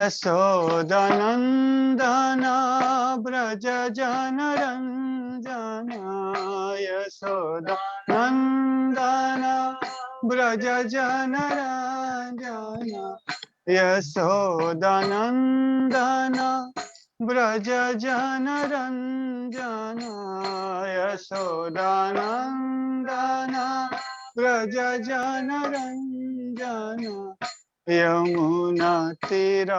यशोदनन्दना व्रज जनरञ्जना यशोदनन्दना व्रज जनरञ्जना यशोदनन्दना व्रज जनरञ्जना यशोदनन्दना व्रज जनरञ्जना यमुना तीरावनचारी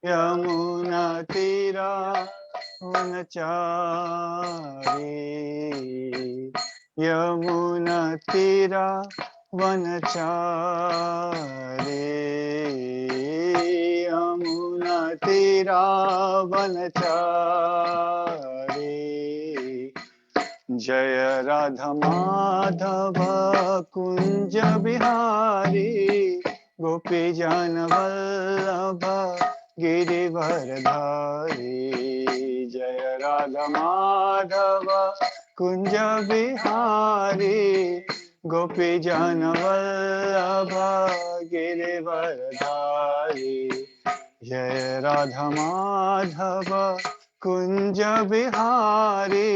यमुना तीरावनचारी यमुना तीरावनचारी यमुना तीरावनचारी जय राधा माधव कुंज बिहारी गोपी जन वल्लभ गिरिवरधारी जय राधा माधव कुंज बिहारी गोपी जन वल्लभ गिरिवरधारी जय राधा माधव कुंज बिहारी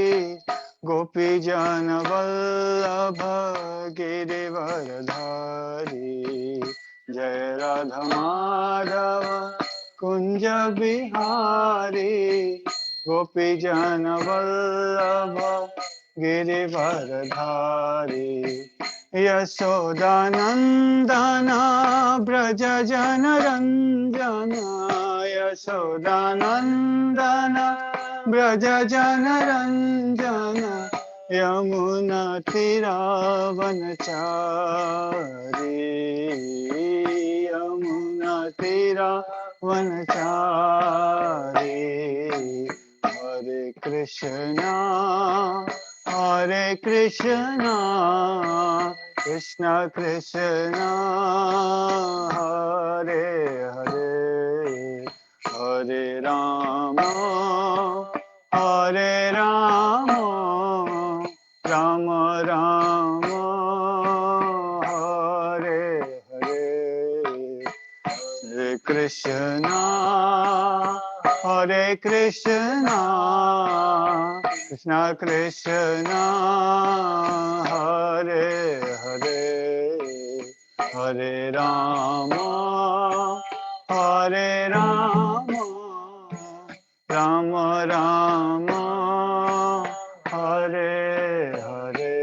गोपी जन वल्लभ गिरिवरधारी जय राधा माधव कुंज बिहारी गोपी जन वल्लभ गिरिवरधारी यशोदानंदना ब्रज जनरंजना यशोदानंदना ब्रज जनरंजना यमुना तीरावनचारी यमुना तीरावनचारी हरे कृष्णा कृष्ण कृष्ण हरे हरे हरे राम राम राम हरे हरे हरे कृष्णा कृष्ण कृष्ण हरे हरे हरे राम राम राम हरे हरे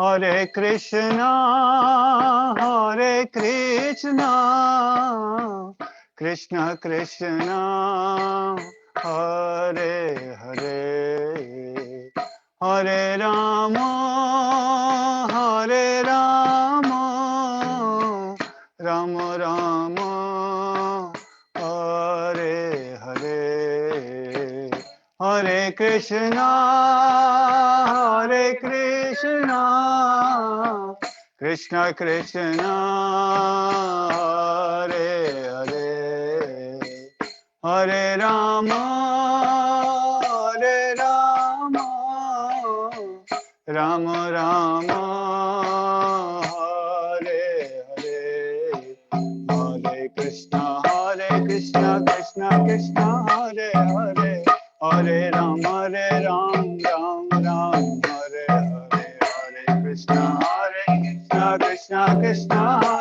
हरे कृष्णा कृष्ण कृष्ण हरे हरे हरे राम राम राम हरे हरे हरे कृष्णा कृष्ण कृष्ण हरे हरे हरे राम राम राम हरे हरे हरे कृष्ण कृष्ण कृष्ण हरे हरे हरे राम राम राम हरे हरे हरे कृष्ण कृष्ण कृष्ण हरे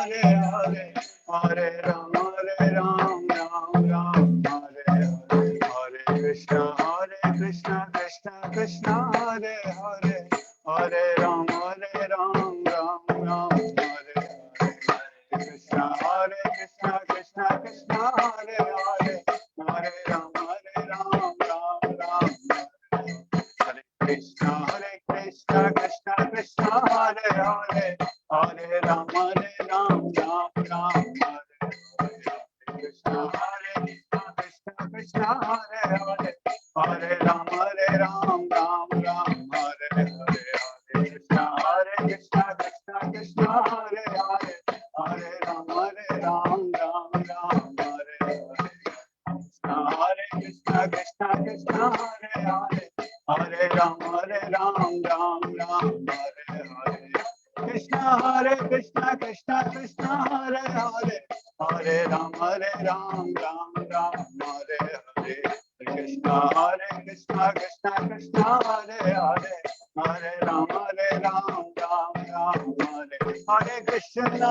हरे हरे राम राम राम हरे हरे हरे कृष्ण कृष्ण कृष्ण हरे हरे हरे राम राम राम हरे हरे कृष्ण कृष्ण कृष्ण हरे हरे हरे राम राम राम हरे Krishna Krishna Krishna Hare Hare Hare Ram Ram Ram Hare Hare Krishna Krishna Hare Hare Hare Ram Ram Ram Hare Hare Hare Krishna Krishna Hare Hare Hare Ram Ram Hare Hare Krishna Krishna Hare Hare Hare Ram Ram Hare Hare Krishna Hare Krishna Krishna Krishna Hare Hare Hare Ram Ram Ram Hare Hare Krishna Krishna Krishna Krishna Hare Hare Hare Ram Ram Ram Hare Hare Krishna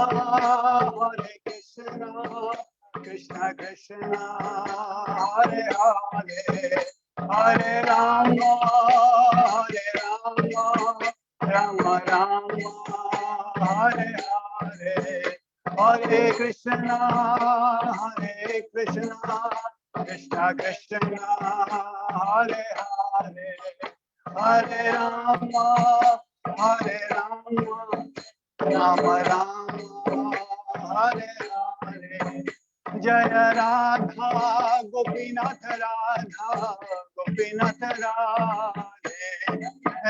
Krishna Krishna Hare Hare Hare Rama Rama Rama Hare Hare Hare Krishna Krishna Krishna Hare Hare Hare Rama Rama Rama Hare Hare Jaya Radha Gopinath Radha Gopinath Radhe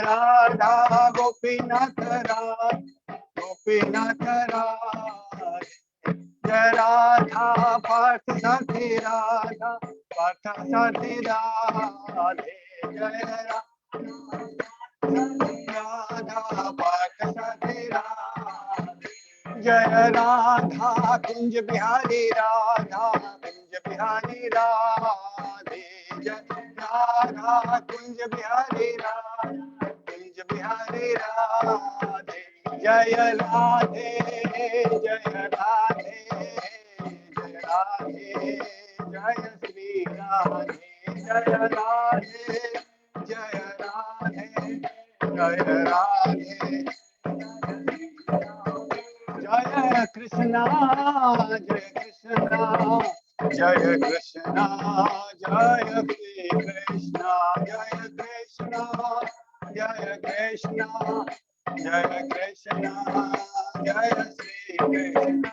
Radha Gopinath Radha Gopinath Radhe Jaya Radha Partha Sathi Radha Partha Sathi Radhe Jaya Radha Partha Sathi Radhe Jaya Radha Kunj Bihari Radha Kunj Bihari Radhe Jaya Radha Kunj Bihari Radha Kunj Bihari Radhe Jaya Radhe Jaya Radhe Jaya Radhe Jaya Shri Radhe Jaya Radhe Jaya Radhe Jaya Radhe Jaya Krishna Jaya Krishna Jaya Krishna Jaya Shri Krishna Jaya Krishna Jaya Krishna Jaya Krishna Jaya Shri Krishna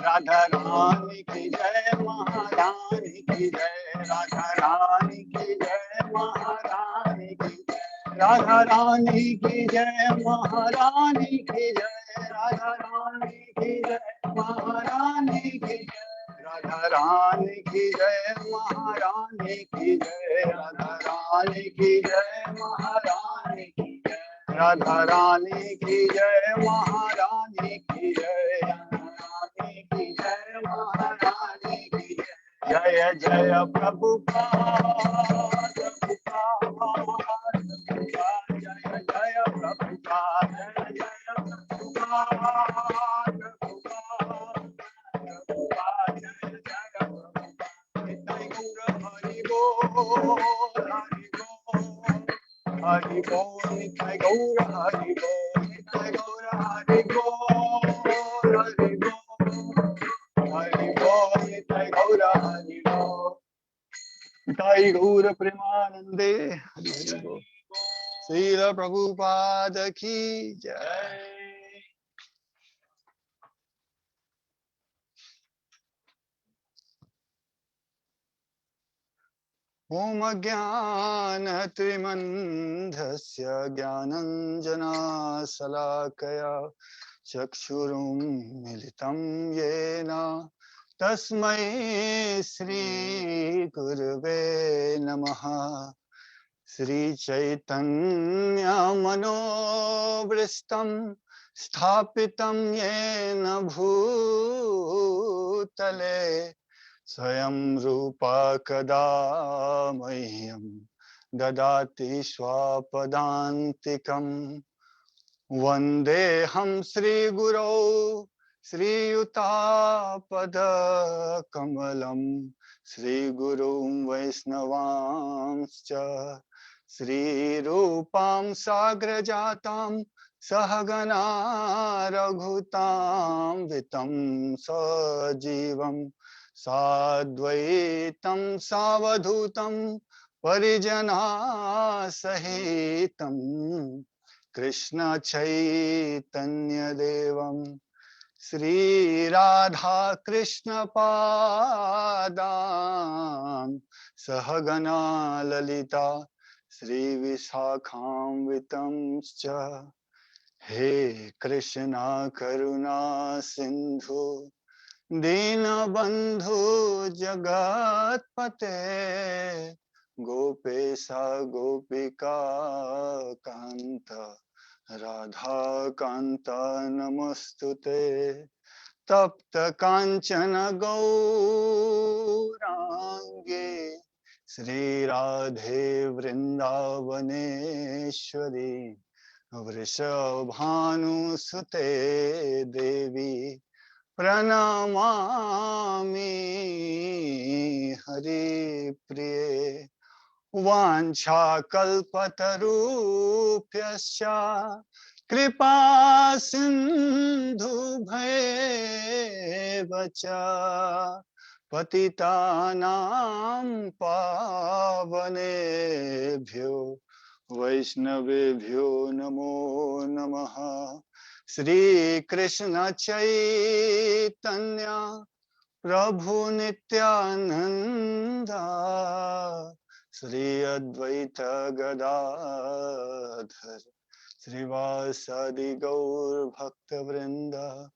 Radha Rani ki jai Maharani ki jai Radha Rani ki jai Maharani ki jai Radha Rani ki jai Maharani ki jai Radha Rani ki jai Maharani ki jai Radha Rani ki jai Maharani ki jai Radha Rani ki jai Maharani ki jai Radha Rani ki jai Maharani ki jai Radha Rani ki jai Maharani ki jai Jaya Jaya Prabhupada Jaya Jaya Prabhupada Jaya Hari Bol, Nitai Gaura, Hari Bol, Nitai Gaura, Hari Bol, Hari Bol, Hari Bol, Nitai Gaura, Hari Bol, Nitai Gaura Premanande, Hari Bol. Srila Prabhupada ki jai. Om Jnana Trimandhasya Jnananjana Salakaya Chakshurum Militam Yena Tasmai Shri Gurave Namaha Shri Chaitanya Manobhristam Sthapitam Yena Bhutale Swayam Rupa Kada Mahyam Dadati Swapadantikam Vandeham Shri Guru Shri Yuta Kamalam Shri Guru Vaisnavamscha Shri Rupam Sagrajatam Sahagana Raghutam Vitam Sajivam Sadvaitam Savadhutam Parijana Sahitam Krishna Chaitanya Devam Sri Radha Krishna Padam Sahagana Lalita Sri Visakham Vitamscha He Krishna Karuna Sindhu Dinabandhu Jagatpate Gopesa Gopika Kanta Radha Kanta Namostute Tapta Kanchana Gaurangi Sri Radhe Vrindavaneshwari Vrishabhanu Sute Devi Pranamami Hari Priye Vancha kalpatarupyascha kripa sindhu bhaivacha patitanam pavanebhyo vaishnavebhyo namo namaha Shri Krishna Chaitanya Prabhu Nityananda Sri Advaita Gadadhar Srivasadi Gaur Bhakta Vrinda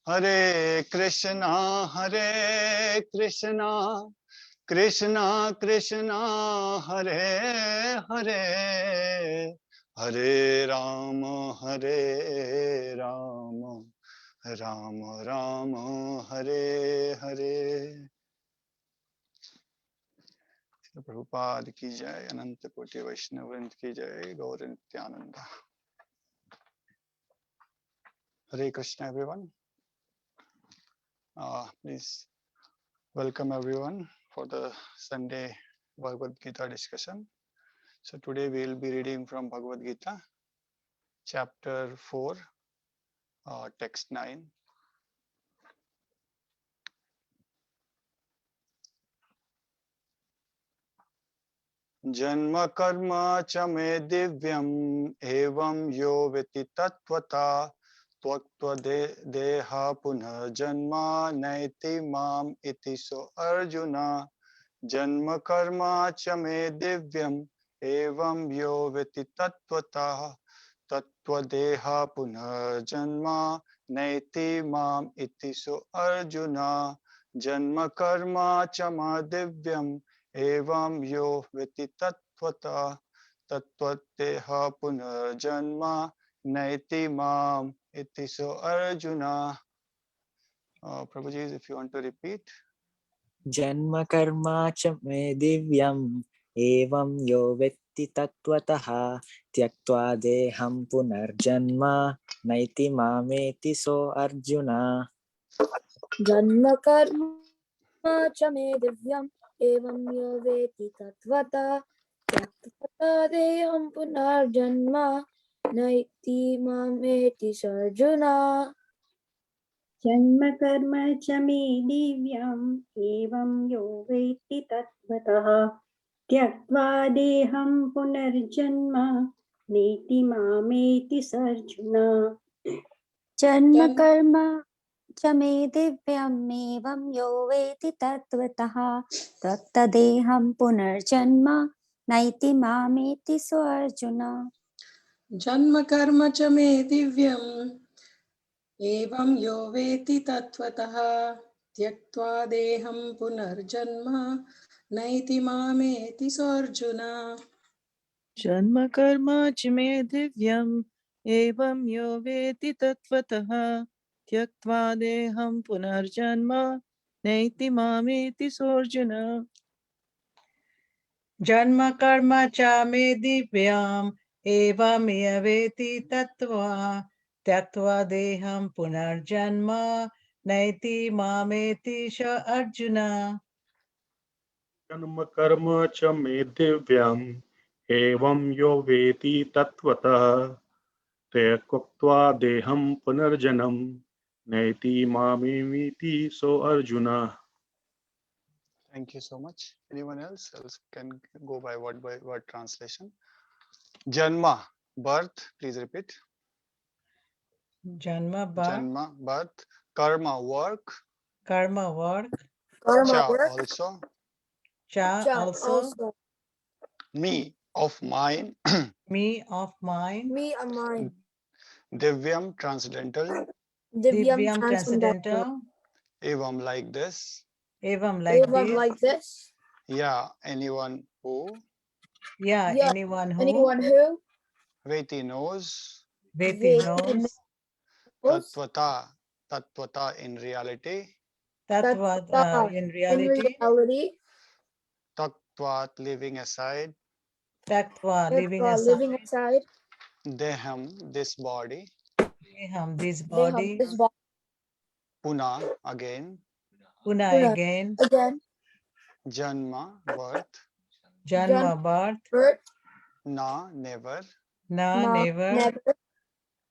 Hare Krishna Krishna Krishna Hare Hare Hare Rama Rama Rama Hare Hare Prabhupada ki jai, Ananta Koti Vaishnavrind ki jai, Gaur Nityananda. Hare Krishna everyone. Please welcome everyone for the Sunday Bhagavad Gita discussion. So today we will be reading from Bhagavad Gita, chapter 4, text 9. Janma karma cha me divyam evam yo veti tattvata Tvaktva deha punha janma naiti mam iti so Arjuna Janma karma cha me divyam evam yo veti tattvata Tattva deha punha janma naiti mam iti so Arjuna Janma karma cha ma divyam evam yo veti tattvata Tattva deha punha janma naiti mam iti so Arjuna. Prabhuji, if you want to repeat. Janma karma cha me divyam evam yo vetti tattvataha tyaktva deham punarjanma naiti mameti so Arjuna. Janma karma cha me divyam evam yo veti tattvata tyaktva deham punarjanma naiti mameti sarjuna. जन्म कर्म च मे दिव्यम् एवं यो वेत्ति तत्त्वतः त्यक्त्वा देहं पुनर्जन्म नेति मामेति सर्जुन जन्म कर्म च मे दिव्यमेवं यो वेति तत्त्वतः त्यक्तदेहं पुनर्जन्म नैति मामेति सो अर्जुन जन्म कर्म च मे दिव्यम् एवं यो वेति तत्त्वतः त्यक्त्वा देहं पुनर्जन्म नैति मामेति सोऽर्जुन जन्म कर्म च मे दिव्यम् एवं यो वेति तत्त्वतः त्यक्त्वा देहं पुनर्जन्म नैति मामेति सोऽर्जुन जन्म कर्म च मे दिव्यम् एवं यो वेति तत्त्वा त्यक्त्वा देहं पुनर्जन्म नैति मामेति स अर्जुन जन्म कर्म च मे दिव्यम् एवं यो वेति तत्त्वतः त्यक्त्वा देहं पुनर्जन्म नैति मामेति सो Arjuna. Thank you so much. Anyone else can go by word translation. Janma, birth. Please repeat. Janma, birth. Karma, work. Karma, work. Cha, also. Cha, also. Me, of mine. Me, of mine. Me, of mine. Divyam, transcendental. Divyam, transcendental. Evam, like this. Evam, like this. Yeah, anyone who. Yeah, anyone who. Anyone who. Veti, knows. Veti Veti knows. knows. Tattvata in reality. Tattva in In reality. reality, Tattvat leaving aside. Tattva living Tattva living aside. aside, Deham, this body. Deham this they have body. this body. Puna, again. Puna Puna, again. again, Janma, birth. Janma birth. birth, Na, never. Na na, never. never,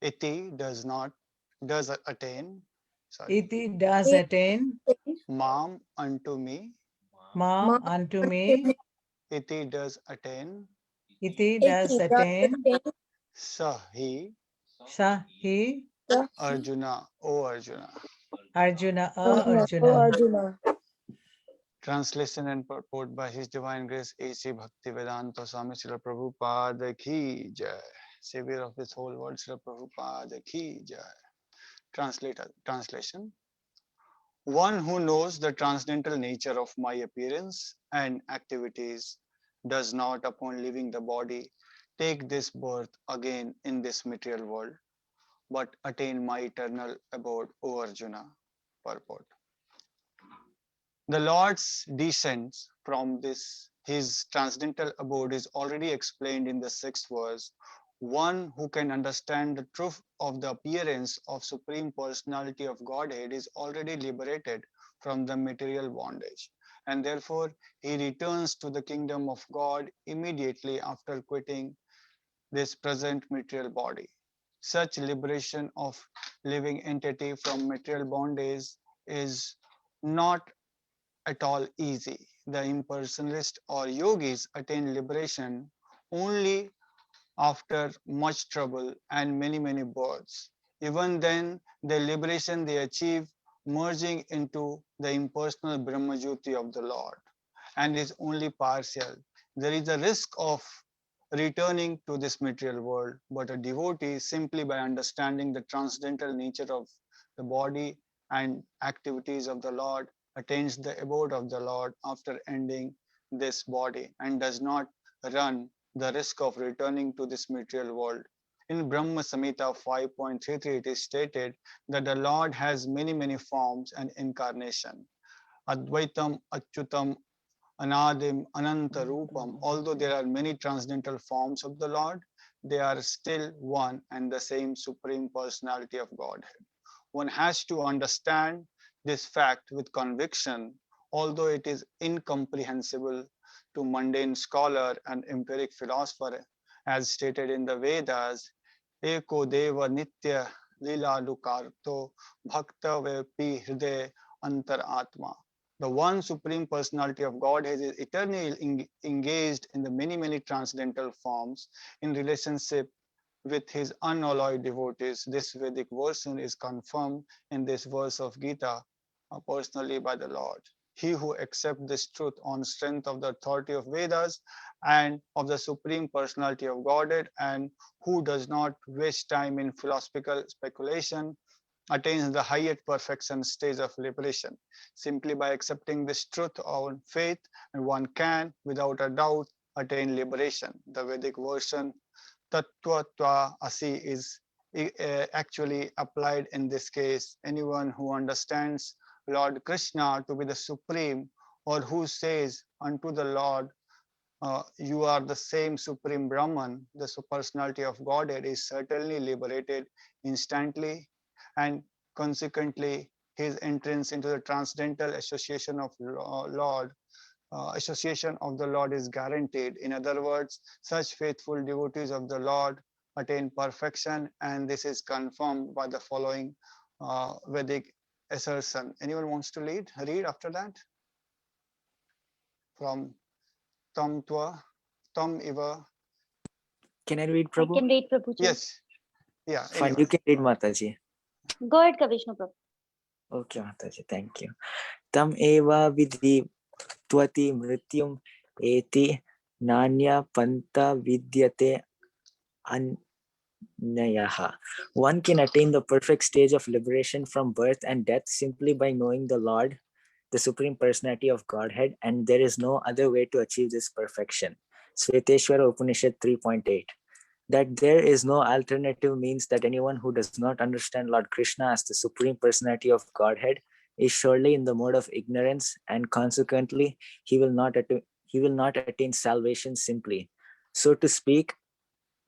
Iti, does attain. Sorry. Iti does it, attain. Mam, unto me. Mam ma, unto unto me. me, Iti does attain. Iti does iti, does attain. attain, Sahi, Sa he. the Arjuna, O Arjuna. Arjuna Arjuna, O Arjuna. Arjuna. Translation and purport by His Divine Grace A.C. Bhaktivedanta Swami Srila Prabhupada Ki Jai. Savior of this whole world, Srila Prabhupada Ki Jai. Translation. One who knows the transcendental nature of my appearance and activities does not, upon leaving the body, take this birth again in this material world, but attain my eternal abode, O Arjuna. Purport. The Lord's descent from his transcendental abode is already explained in the 6th verse. One who can understand the truth of the appearance of Supreme Personality of Godhead is already liberated from the material bondage, and therefore he returns to the kingdom of God immediately after quitting this present material body. Such liberation of living entity from material bondage is not at all easy. The impersonalists or yogis attain liberation only after much trouble and many births. Even then, the liberation they achieve merging into the impersonal Brahmajyoti of the Lord and is only partial. There is a risk of returning to this material world, but a devotee simply by understanding the transcendental nature of the body and activities of the Lord attains the abode of the Lord after ending this body and does not run the risk of returning to this material world. In Brahma Samhita 5.33, it is stated that the Lord has many forms and incarnation. Advaitam, Achyutam, Anadim, Ananta Rupam. Although there are many transcendental forms of the Lord, they are still one and the same Supreme Personality of Godhead. One has to understand this fact with conviction, although it is incomprehensible to mundane scholar and empiric philosopher, as stated in the Vedas. Eko deva nitya lila lukarto bhakta vepi hriday antar atma. The one Supreme Personality of Godhead is eternally engaged in the many transcendental forms in relationship with his unalloyed devotees. This Vedic version is confirmed in this verse of Gita personally by the Lord. He who accepts this truth on strength of the authority of Vedas and of the Supreme Personality of Godhead and who does not waste time in philosophical speculation attains the highest perfection stage of liberation. Simply by accepting this truth on faith, and one can, without a doubt, attain liberation. The Vedic version Tattva Tva Asi is actually applied in this case. Anyone who understands Lord Krishna to be the supreme or who says unto the Lord, you are the same supreme Brahman, the personality of Godhead is certainly liberated instantly, and consequently his entrance into the transcendental association of Lord association of the Lord is guaranteed. In other words, such faithful devotees of the Lord attain perfection, and this is confirmed by the following Vedic assertion. Anyone wants to read after that? From Tam Tva, Tam Iva. Can I read, I Prabhu? can read, Prabhuji. Yes. Yeah. Fine, Anyone. you can read, Mataji. Go ahead, Vishnu Prabhu. Okay, Mataji, thank you. Tam eva vidhi tvati mrityum eti nanya panta vidyate anyayaha. One can attain the perfect stage of liberation from birth and death simply by knowing the Lord, the Supreme Personality of Godhead, and there is no other way to achieve this perfection. Sveteshwara Upanishad 3.8. That there is no alternative means that anyone who does not understand Lord Krishna as the Supreme Personality of Godhead is surely in the mode of ignorance, and consequently he will not attain salvation simply. So to speak,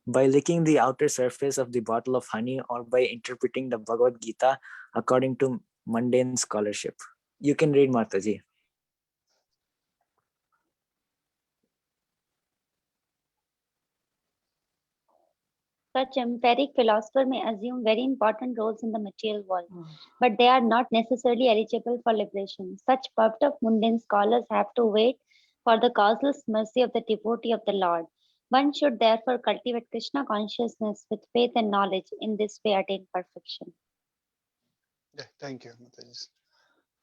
by licking the outer surface of the bottle of honey, or by interpreting the Bhagavad Gita according to mundane scholarship. You can read, Mataji. Such empiric philosophers may assume very important roles in the material world, but they are not necessarily eligible for liberation. Such puffed up mundane scholars have to wait for the causeless mercy of the devotee of the Lord. One should therefore cultivate Krishna consciousness with faith and knowledge. In this way, attain perfection. Yeah, thank you, Mataji.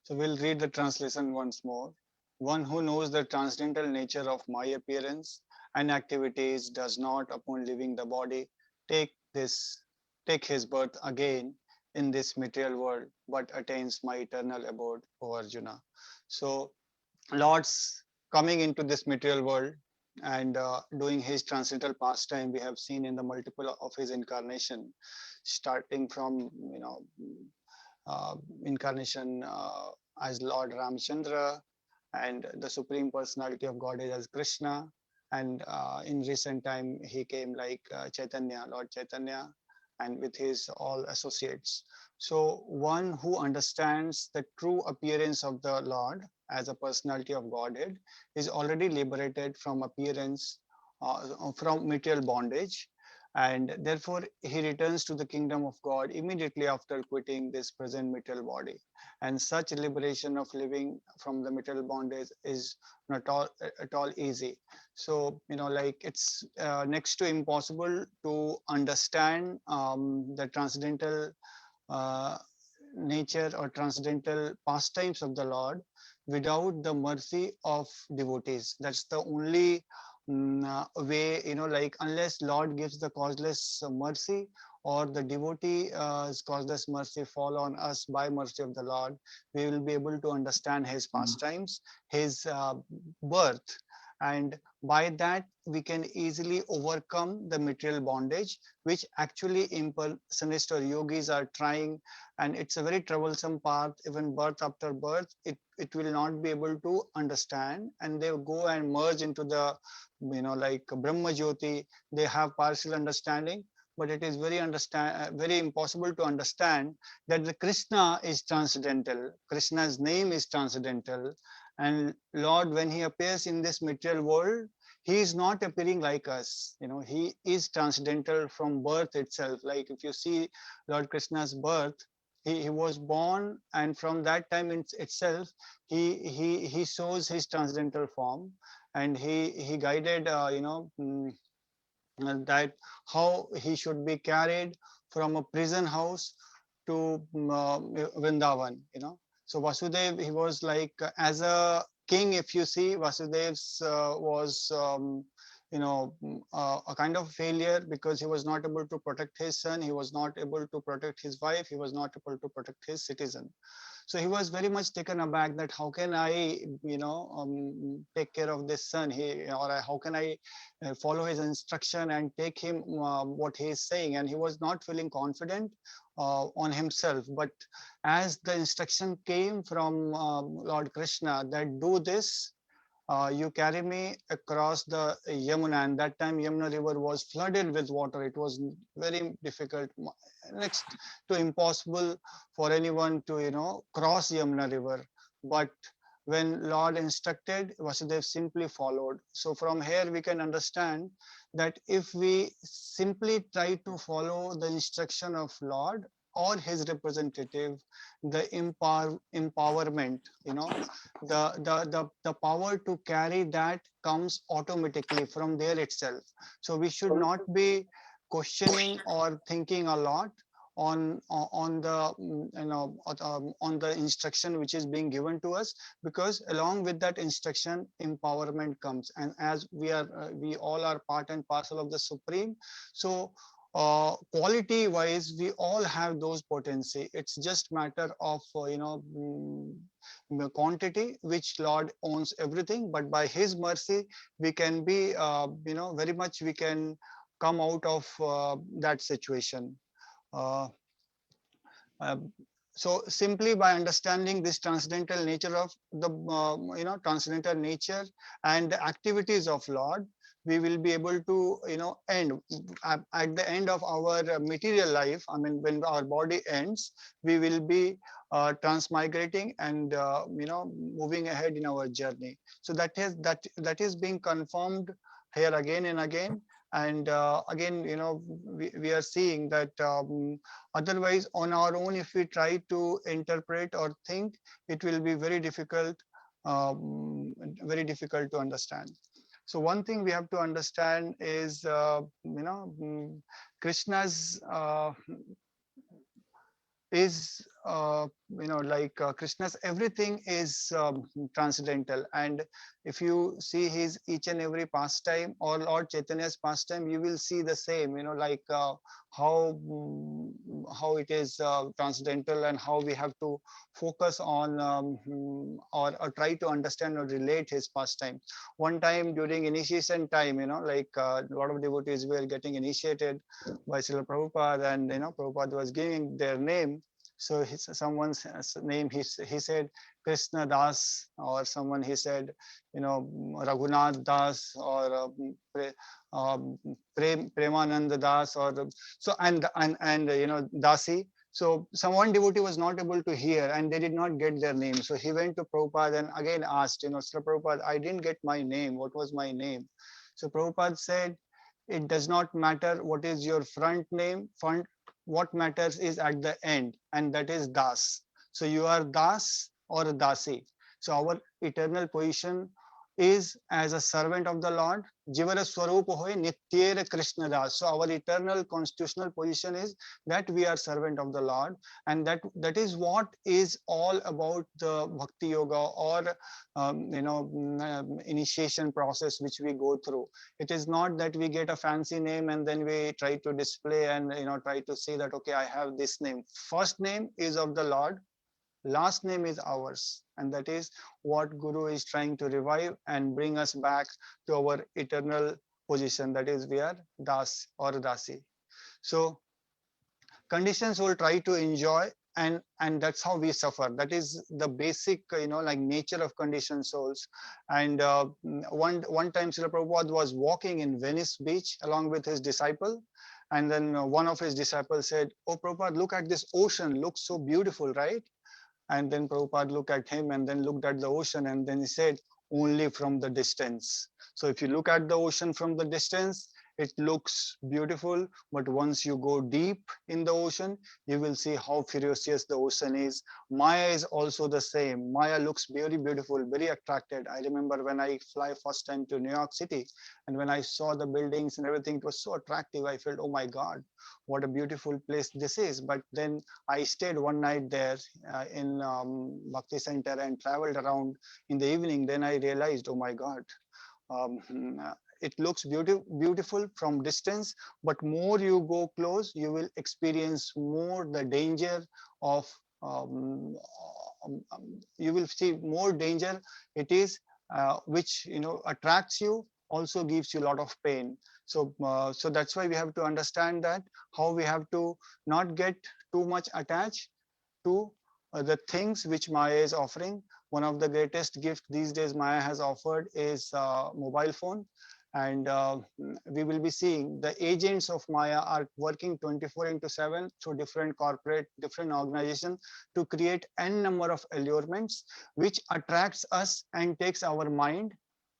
So we'll read the translation once more. One who knows the transcendental nature of my appearance and activities does not, upon leaving the body, take his birth again in this material world, but attains my eternal abode, O Arjuna. So Lord's coming into this material world and doing his transcendental pastime, we have seen in the multiple of his incarnation, starting from incarnation as Lord Ramchandra, and the Supreme Personality of Godhead as Krishna. And in recent time, he came like Chaitanya, Lord Chaitanya, and with his all associates. So one who understands the true appearance of the Lord as a personality of Godhead is already liberated from appearance, from material bondage, and therefore he returns to the kingdom of God immediately after quitting this present material body. And such liberation of living from the material bondage is not at all easy. So like it's next to impossible to understand the transcendental uh, nature or transcendental pastimes of the Lord without the mercy of devotees. That's the only way, like unless Lord gives the causeless mercy, or the devotee causeless mercy fall on us by mercy of the Lord, we will be able to understand his pastimes, his birth, and by that we can easily overcome the material bondage, which actually impersonalists or yogis are trying. And it's a very troublesome path. Even birth after birth, it will not be able to understand, and they go and merge into the like Brahma Jyoti. They have partial understanding, but it is very impossible to understand that the Krishna is transcendental. Krishna's name is transcendental, and Lord, when he appears in this material world, he is not appearing like us. He is transcendental from birth itself. Like if you see Lord Krishna's birth, he was born, and from that time itself, he shows his transcendental form, and he guided that how he should be carried from a prison house to Vrindavan. So Vasudev, he was like as a king. If you see, Vasudev's was a kind of failure, because he was not able to protect his son, he was not able to protect his wife, he was not able to protect his citizen. So he was very much taken aback that how can I take care of this son, how can I follow his instruction and take him what he is saying. And he was not feeling confident on himself. But as the instruction came from Lord Krishna that do this, you carry me across the Yamuna, and that time Yamuna river was flooded with water. It was very difficult, next to impossible for anyone to cross Yamuna river. But when Lord instructed, Vasudev simply followed. So from here we can understand that if we simply try to follow the instruction of Lord or his representative, the empowerment, the power to carry that comes automatically from there itself. So we should not be questioning or thinking a lot on the on the instruction which is being given to us, because along with that instruction empowerment comes. And as we all are part and parcel of the Supreme, so quality wise we all have those potency. It's just matter of quantity, which Lord owns everything, but by his mercy we can be very much we can come out of that situation. Uh, uh, so simply by understanding this transcendental nature of the transcendental nature and the activities of Lord, we will be able to end at the end of our material life. I mean, when our body ends, we will be transmigrating and moving ahead in our journey. So that is being confirmed here again and again. And again, we are seeing that otherwise, on our own, if we try to interpret or think, it will be very difficult to understand. So one thing we have to understand is, Krishna's is like Krishna's everything is transcendental. And if you see his each and every pastime or Lord Chaitanya's pastime, you will see the same, like how it is transcendental, and how we have to focus on or try to understand or relate his pastime. One time during initiation time, like a lot of devotees were getting initiated by Srila Prabhupada, and Prabhupada was giving their name. So someone's name, he said Krishna Das, or someone he said Raghunath Das, or Premanand Das, or so, and Dasi. So someone devotee was not able to hear, and they did not get their name. So he went to Prabhupada and again asked, Srila Prabhupada, I didn't get my name. What was my name? So Prabhupada said, it does not matter what is your front name. What matters is at the end, and that is Das. So you are Das or Dasi. So our eternal position is as a servant of the Lord. Jivara Swarupa hoy Nityera Krishna Das. So our eternal constitutional position is that we are servant of the Lord, and that is what is all about the Bhakti Yoga, or initiation process which we go through. It is not that we get a fancy name and then we try to display and try to say that, okay, I have this name. First name is of the Lord, last name is ours, and that is what Guru is trying to revive and bring us back to our eternal position, that is we are Das or Dasi. So conditions will try to enjoy, and that's how we suffer. That is the basic like nature of conditioned souls. And one time Srila Prabhupada was walking in Venice Beach along with his disciple, and then one of his disciples said, oh Prabhupada, look at this ocean, looks so beautiful, right? And then Prabhupada looked at him and then looked at the ocean, and then he said, only from the distance. So if you look at the ocean from the distance, it looks beautiful, but once you go deep in the ocean, you will see how ferocious the ocean is. Maya is also the same. Maya looks very beautiful, very attracted. I remember when I fly first time to New York City, and when I saw the buildings and everything, it was so attractive. I felt, oh my God, what a beautiful place this is. But then I stayed one night there in Bhakti Center and traveled around in the evening. Then I realized, oh my God, it looks beautiful from distance, but more you go close, you will experience more the danger of you will see more danger it is, which attracts you, also gives you a lot of pain. So so that's why we have to understand that how we have to not get too much attached to the things which Maya is offering. One of the greatest gifts these days Maya has offered is mobile phone. And we will be seeing the agents of Maya are working 24/7 through different corporate, different organizations to create n number of allurements which attracts us and takes our mind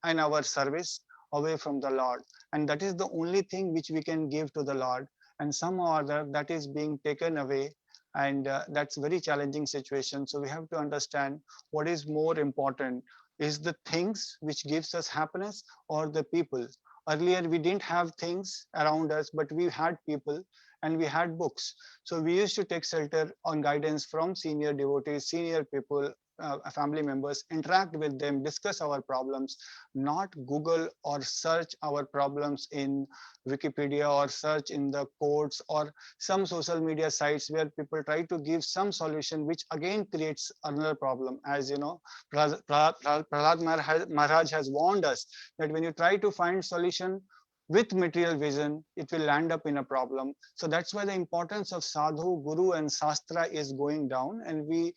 and our service away from the Lord. And that is the only thing which we can give to the Lord. And somehow or other that is being taken away, and that's very challenging situation. So we have to understand what is more important, is the things which gives us happiness or the people. Earlier we didn't have things around us, but we had people and we had books. So we used to take shelter on guidance from senior devotees, senior people, family members, interact with them, discuss our problems, not Google or search our problems in Wikipedia or search in the courts or some social media sites where people try to give some solution, which again creates another problem. As you know, Prahlad Maharaj has warned us that when you try to find solution with material vision, it will land up in a problem. So that's why the importance of sadhu, guru, and shastra is going down, and we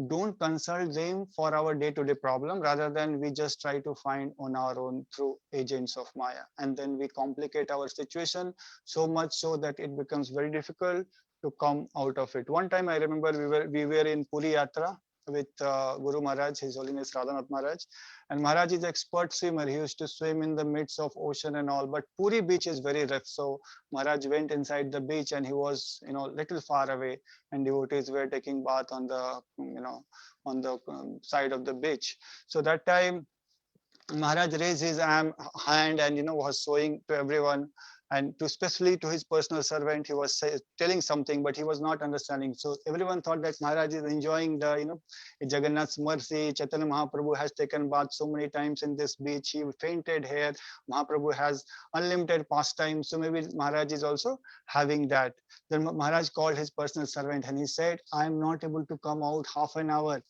don't consult them for our day-to-day problem. Rather than we just try to find on our own through agents of Maya, and then we complicate our situation so much so that it becomes very difficult to come out of it. One time I remember we were in Puri Yatra with Guru Maharaj, His Holiness Radhanath Maharaj, and Maharaj is expert swimmer. He used to swim in the midst of ocean and all, but Puri beach is very rough. So Maharaj went inside the beach, and he was, little far away, and devotees were taking bath on the, on the side of the beach. So that time Maharaj raised his hand and was showing to everyone, and to especially to his personal servant, he was telling something, but he was not understanding. So everyone thought that Maharaj is enjoying the Jagannath's mercy. Chaitanya Mahaprabhu has taken bath so many times in this beach. He fainted here. Mahaprabhu has unlimited pastime. So maybe Maharaj is also having that. Then Maharaj called his personal servant and he said, "I am not able to come out half an hour.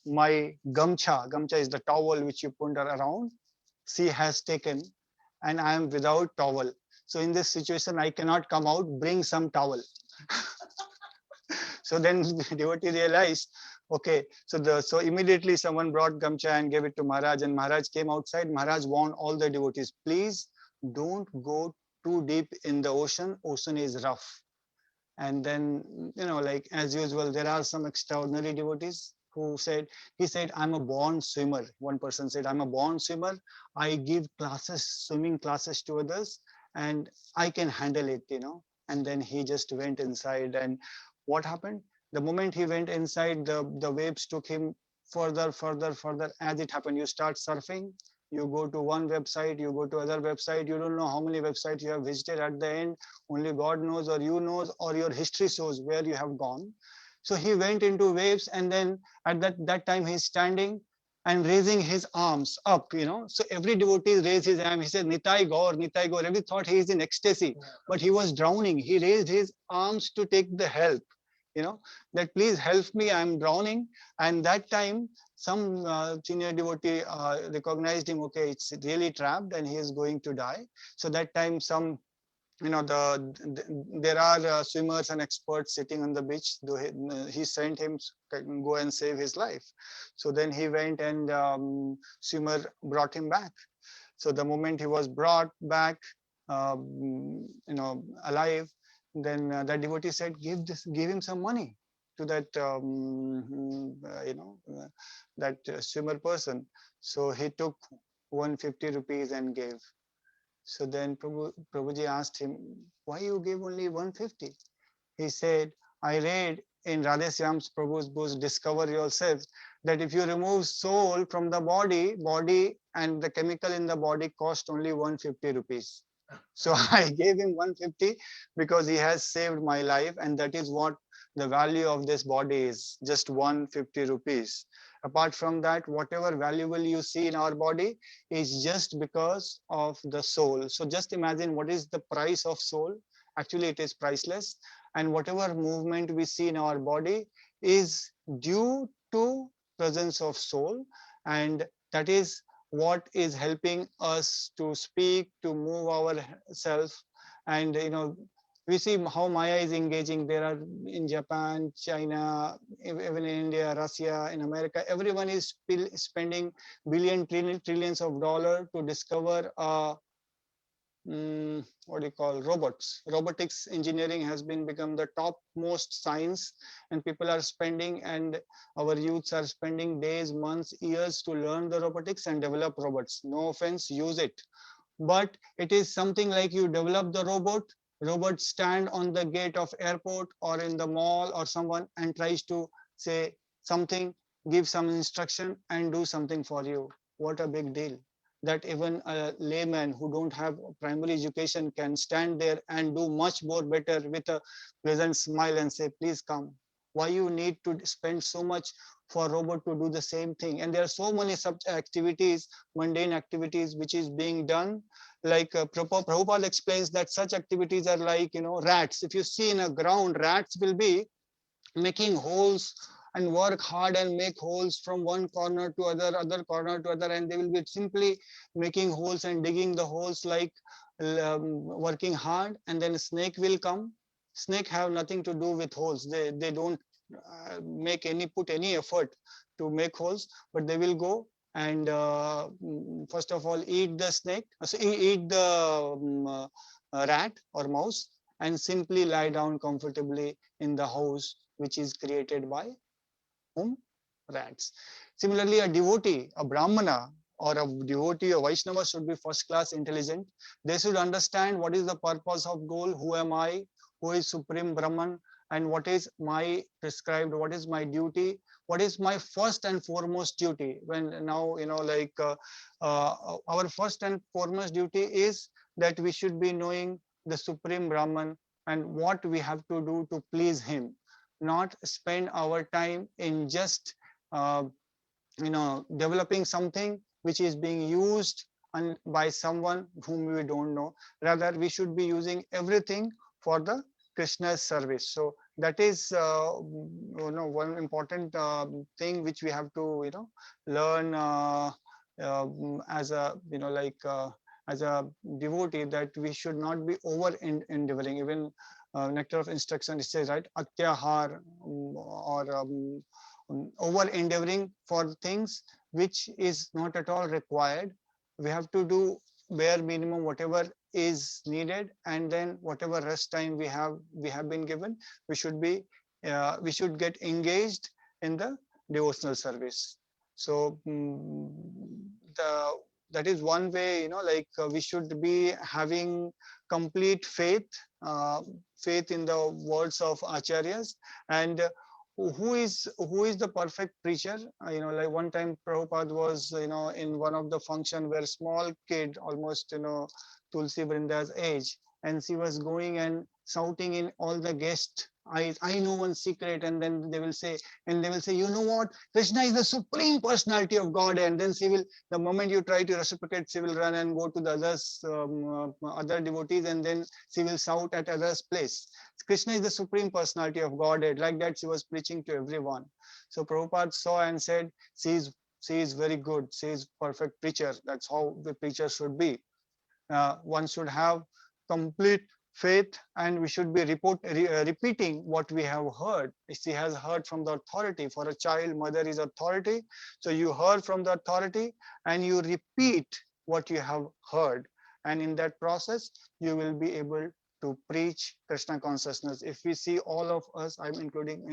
My gamcha is the towel which you put around, she has taken, and I am without towel. So in this situation, I cannot come out, bring some towel." So then the devotee realized, okay, so immediately someone brought gamcha and gave it to Maharaj, and Maharaj came outside. Maharaj warned all the devotees, please don't go too deep in the ocean. Ocean is rough. And then, like as usual, there are some extraordinary devotees who said, he said, "I'm a born swimmer." One person said, "I'm a born swimmer. I give classes, swimming classes to others, and I can handle it, And then he just went inside. And what happened? The moment he went inside, the waves took him further, further, further. As it happened, you start surfing, you go to one website, you go to other website, you don't know how many websites you have visited. At the end, only God knows, or you knows, or your history shows where you have gone. So he went into waves, and then at that time he's standing and raising his arms up, So every devotee raised his arm. He said, "Nitai Gaur, Nitai Gaur." Every thought he is in ecstasy, but he was drowning. He raised his arms to take the help, that please help me, I'm drowning. And that time some senior devotee recognized him. Okay, it's really trapped and he is going to die. So that time some, there are swimmers and experts sitting on the beach. He sent him go and save his life. So then he went, and swimmer brought him back. So the moment he was brought back, alive, then that devotee said, give him some money to that, that swimmer person. So he took 150 rupees and gave. So then Prabhuji asked him, "Why you give only 150? He said, "I read in Radheshyam's Prabhu's book, Discover Yourself, that if you remove soul from the body and the chemical in the body cost only 150 rupees. So I gave him 150 because he has saved my life, and that is what the value of this body is, just 150 rupees. Apart from that, whatever valuable you see in our body is just because of the soul. So just imagine what is the price of soul. Actually, it is priceless. And whatever movement we see in our body is due to presence of soul, and that is what is helping us to speak, to move ourselves. And we see how Maya is engaging. There are in Japan, China, even in India, Russia, in America, everyone is spending trillions of dollars to discover what do you call robots. Robotics engineering has become the topmost science, and people are spending, and our youths are spending days, months, years to learn the robotics and develop robots. No offense, use it. But it is something like you develop the robot stand on the gate of airport or in the mall or someone and tries to say something, give some instruction and do something for you. What a big deal that even a layman who don't have primary education can stand there and do much more better with a pleasant smile and say, "Please come." Why you need to spend so much for robot to do the same thing? And there are so many such activities, mundane activities, which is being done. Like Prabhupada explains that such activities are like, rats. If you see in a ground, rats will be making holes and work hard and make holes from one corner to other corner to other, and they will be simply making holes and digging the holes like working hard, and then a snake will come. Snake have nothing to do with holes. They don't make any put any effort to make holes, but they will go and first of all eat the snake, eat the rat or mouse, and simply lie down comfortably in the house which is created by whom? Rats. Similarly, a devotee, a brahmana, or a devotee, a Vaishnava should be first class intelligent. They should understand what is the purpose of goal, who am I, who is Supreme Brahman, and what is my prescribed, what is my duty, what is my first and foremost duty. When now, our first and foremost duty is that we should be knowing the Supreme Brahman and what we have to do to please him, not spend our time in just uh, developing something which is being used by someone whom we don't know. Rather, we should be using everything for the Krishna's service. So that is one important thing which we have to learn as a as a devotee, that we should not be over endeavoring. Even nectar of instruction, it says, right, atyahar, or over endeavoring for things which is not at all required. We have to do bare minimum whatever is needed, and then whatever rest time we have been given, we should be we should get engaged in the devotional service. So the that is one way, we should be having complete faith, faith in the words of acharyas. And who is the perfect preacher? Like one time Prabhupada was in one of the function where small kid, almost Tulsi Vrinda's age, and she was going and shouting in all the guests, I know one secret. And then they will say, you know what, Krishna is the Supreme Personality of God. And then she will, the moment you try to reciprocate, she will run and go to the others, other devotees, and then she will shout at others' place, Krishna is the Supreme Personality of Godhead. Like that, she was preaching to everyone. So Prabhupada saw and said, she is very good. She is perfect preacher. That's how the preacher should be. One should have complete faith, and we should be repeating what we have heard. She has heard from the authority. For a child, mother is authority. So you heard from the authority and you repeat what you have heard. And in that process, you will be able to preach Krishna consciousness. If we see all of us, I'm including,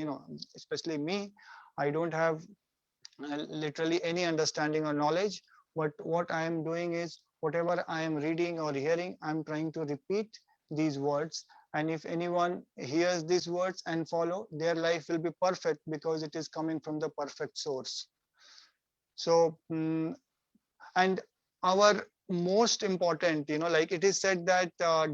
especially me, I don't have literally any understanding or knowledge. But what I am doing is, whatever I am reading or hearing, I'm trying to repeat these words. And if anyone hears these words and follow, their life will be perfect, because it is coming from the perfect source. So and our most important, like it is said that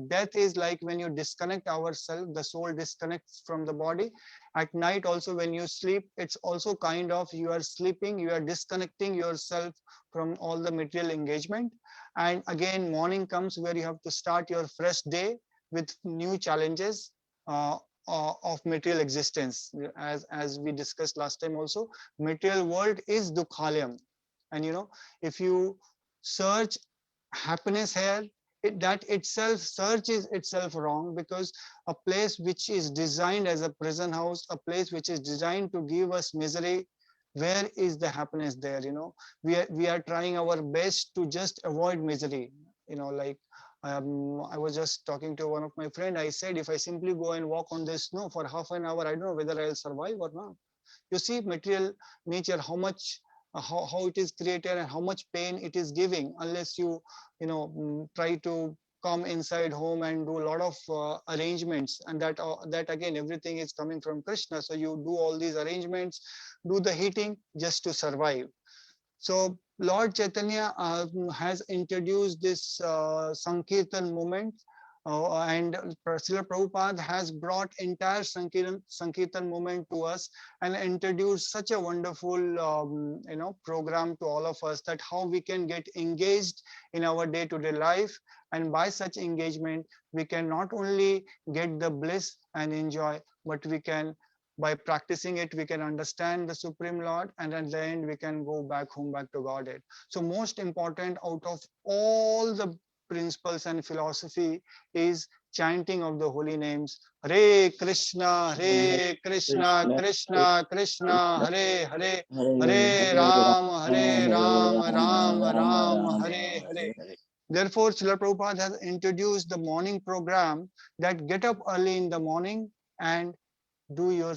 death is like when you disconnect ourselves, the soul disconnects from the body. At night also, when you sleep, it's also kind of, you are sleeping, you are disconnecting yourself from all the material engagement. And again, morning comes where you have to start your fresh day with new challenges of material existence. As we discussed last time also, material world is dukhalayam. And if you search happiness here, that itself, search is itself wrong, because a place which is designed as a prison house, a place which is designed to give us misery, where is the happiness there? We are trying our best to just avoid misery. Like I was just talking to one of my friend. I said, if I simply go and walk on the snow for half an hour, I don't know whether I'll survive or not. You see material nature, how much how it is created and how much pain it is giving, unless you try to come inside home and do a lot of arrangements. And that again, everything is coming from Krishna. So you do all these arrangements, do the heating just to survive. So Lord Chaitanya has introduced this Sankirtan movement, and Srila Prabhupada has brought entire Sankirtan movement to us, and introduced such a wonderful program to all of us, that how we can get engaged in our day-to-day life. And by such engagement, we can not only get the bliss and enjoy, but we can By practicing it, we can understand the Supreme Lord, and at the end, we can go back home, back to Godhead. So most important out of all the principles and philosophy is chanting of the holy names. Hare Krishna, Hare Krishna, Krishna Krishna, Hare Hare, Hare Ram, Hare Ram, Ram Ram, Hare Hare. Therefore, Srila Prabhupada has introduced the morning program that get up early in the morning and do your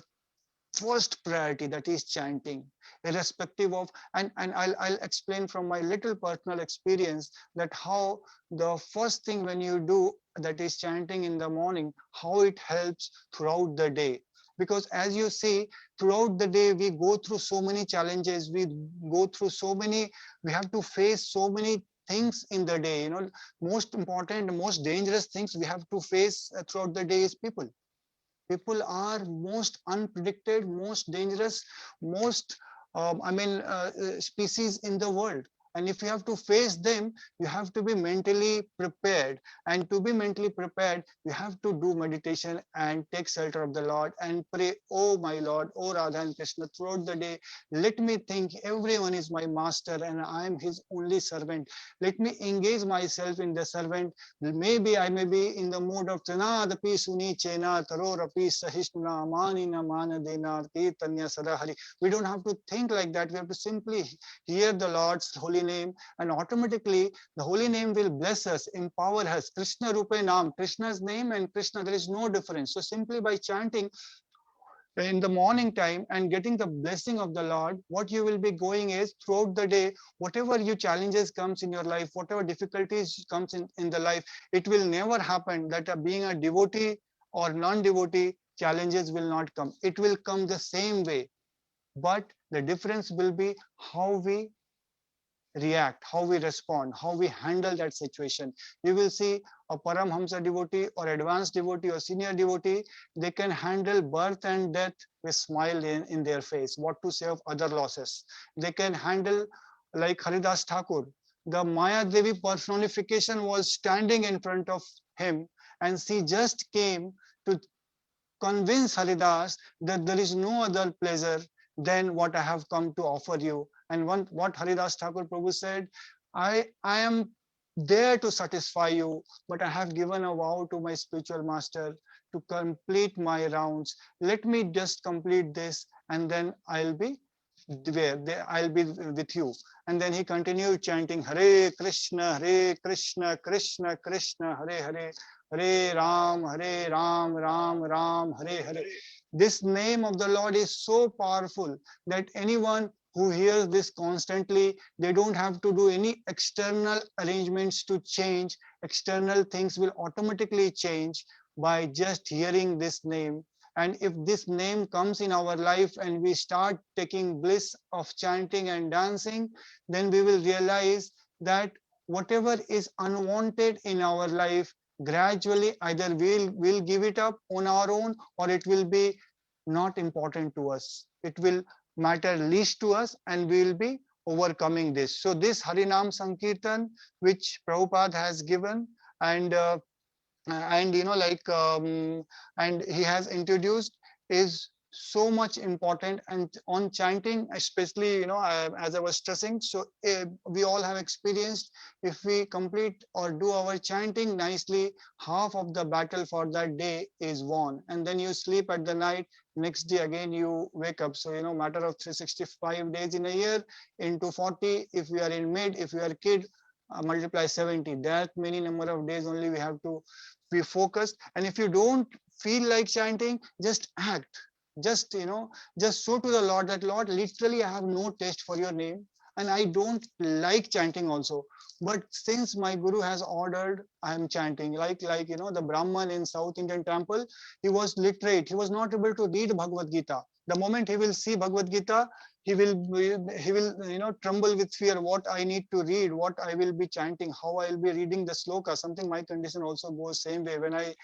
first priority, that is chanting, irrespective of, and I'll explain from my little personal experience that how the first thing when you do, that is chanting in the morning, how it helps throughout the day. Because as you see, throughout the day we go through so many challenges, we go through so many, we have to face so many things in the day. Most important, most dangerous things we have to face throughout the day is people. People are most unpredicted, most dangerous, most species in the world. And if you have to face them, you have to be mentally prepared. And to be mentally prepared, you have to do meditation and take shelter of the Lord and pray, oh my Lord, oh Radha and Krishna, throughout the day, let me think everyone is my master and I am his only servant. Let me engage myself in the servant. Maybe I may be in the mood of Trinadapi Suni Chena Tarorapi Sahishna Manina Manadena Kirtanya Sadahari. We don't have to think like that. We have to simply hear the Lord's holy name, and automatically the holy name will bless us, empower us. Krishna Rupe Nam, Krishna's name and Krishna, there is no difference. So simply by chanting in the morning time and getting the blessing of the Lord, what you will be going is throughout the day, whatever your challenges comes in your life, whatever difficulties comes in the life, it will never happen that being a devotee or non-devotee, challenges will not come. It will come the same way, but the difference will be how we react, how we respond, how we handle that situation. You will see a Paramhamsa devotee or advanced devotee or senior devotee, they can handle birth and death with smile in their face. What to say of other losses? They can handle, like Haridas Thakur, the Maya Devi personification was standing in front of him and she just came to convince Haridas that there is no other pleasure than what I have come to offer you. And what Haridas Thakur Prabhu said, I am there to satisfy you, but I have given a vow to my spiritual master to complete my rounds. Let me just complete this and then I'll be I'll be with you. And then he continued chanting Hare Krishna, Krishna Krishna, Hare Hare, Hare Ram, Ram Ram, Hare Hare. This name of the Lord is so powerful that anyone who hears this constantly, they don't have to do any external arrangements to change. External things will automatically change by just hearing this name. And if this name comes in our life and we start taking bliss of chanting and dancing, then we will realize that whatever is unwanted in our life, gradually either we'll give it up on our own, or it will be not important to us. It will matter least to us and we will be overcoming this. So this Harinam Sankirtan, which Prabhupada has given, and and he has introduced, is so much important. And on chanting especially, as I was stressing, so we all have experienced, if we complete or do our chanting nicely, half of the battle for that day is won. And then you sleep at the night, next day again you wake up. So matter of 365 days in a year into 40, if we are in mid, if we are kid, multiply 70, that many number of days only we have to be focused. And if you don't feel like chanting, just act, just just show to the Lord that, Lord, literally I have no taste for your name and I don't like chanting also, but since my guru has ordered, I am chanting. Like the Brahman in South Indian temple, he was literate, he was not able to read Bhagavad Gita. The moment he will see Bhagavad Gita, he will tremble with fear. What I need to read, what I will be chanting, how I will be reading the sloka. Something my condition also goes same way. When I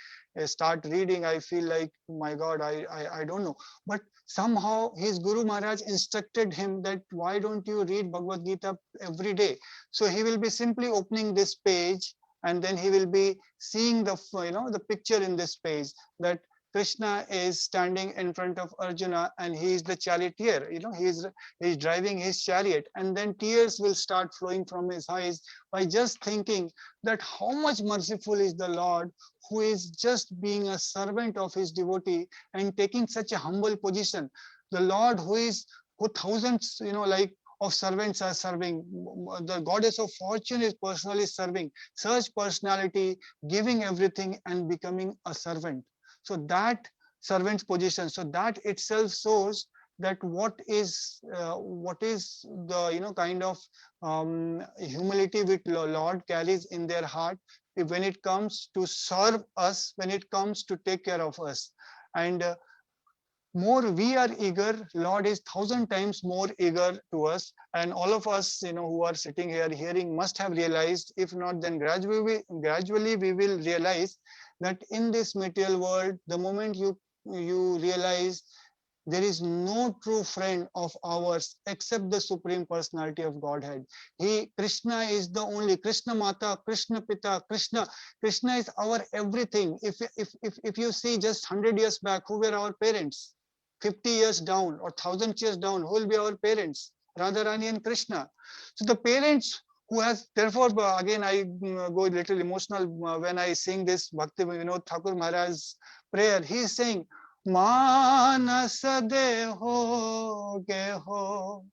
start reading, I feel like, my God, I don't know. But somehow his Guru Maharaj instructed him that, why don't you read Bhagavad Gita every day? So he will be simply opening this page and then he will be seeing the the picture in this page, that Krishna is standing in front of Arjuna and he is the charioteer, he's driving his chariot, and then tears will start flowing from his eyes by just thinking that how much merciful is the Lord, who is just being a servant of his devotee and taking such a humble position. The Lord who thousands, of servants are serving. The goddess of fortune is personally serving. Such personality giving everything and becoming a servant. So that servant's position, so that itself shows that what is the kind of humility which Lord carries in their heart when it comes to serve us, when it comes to take care of us. And more we are eager, Lord is 1,000 times more eager to us. And all of us, who are sitting here hearing must have realized, if not, then gradually we will realize that in this material world, the moment you realize there is no true friend of ours except the Supreme Personality of Godhead. Krishna is the only, Krishna Mata, Krishna Pita, Krishna is our everything. If you see just 100 years back, who were our parents? 50 years down or 1,000 years down, who will be our parents? Radharani and Krishna. So the parents who has, therefore, again, I go a little emotional when I sing this Bhakti Vinod Thakur Maharaj's prayer. He is saying, Manas deho geho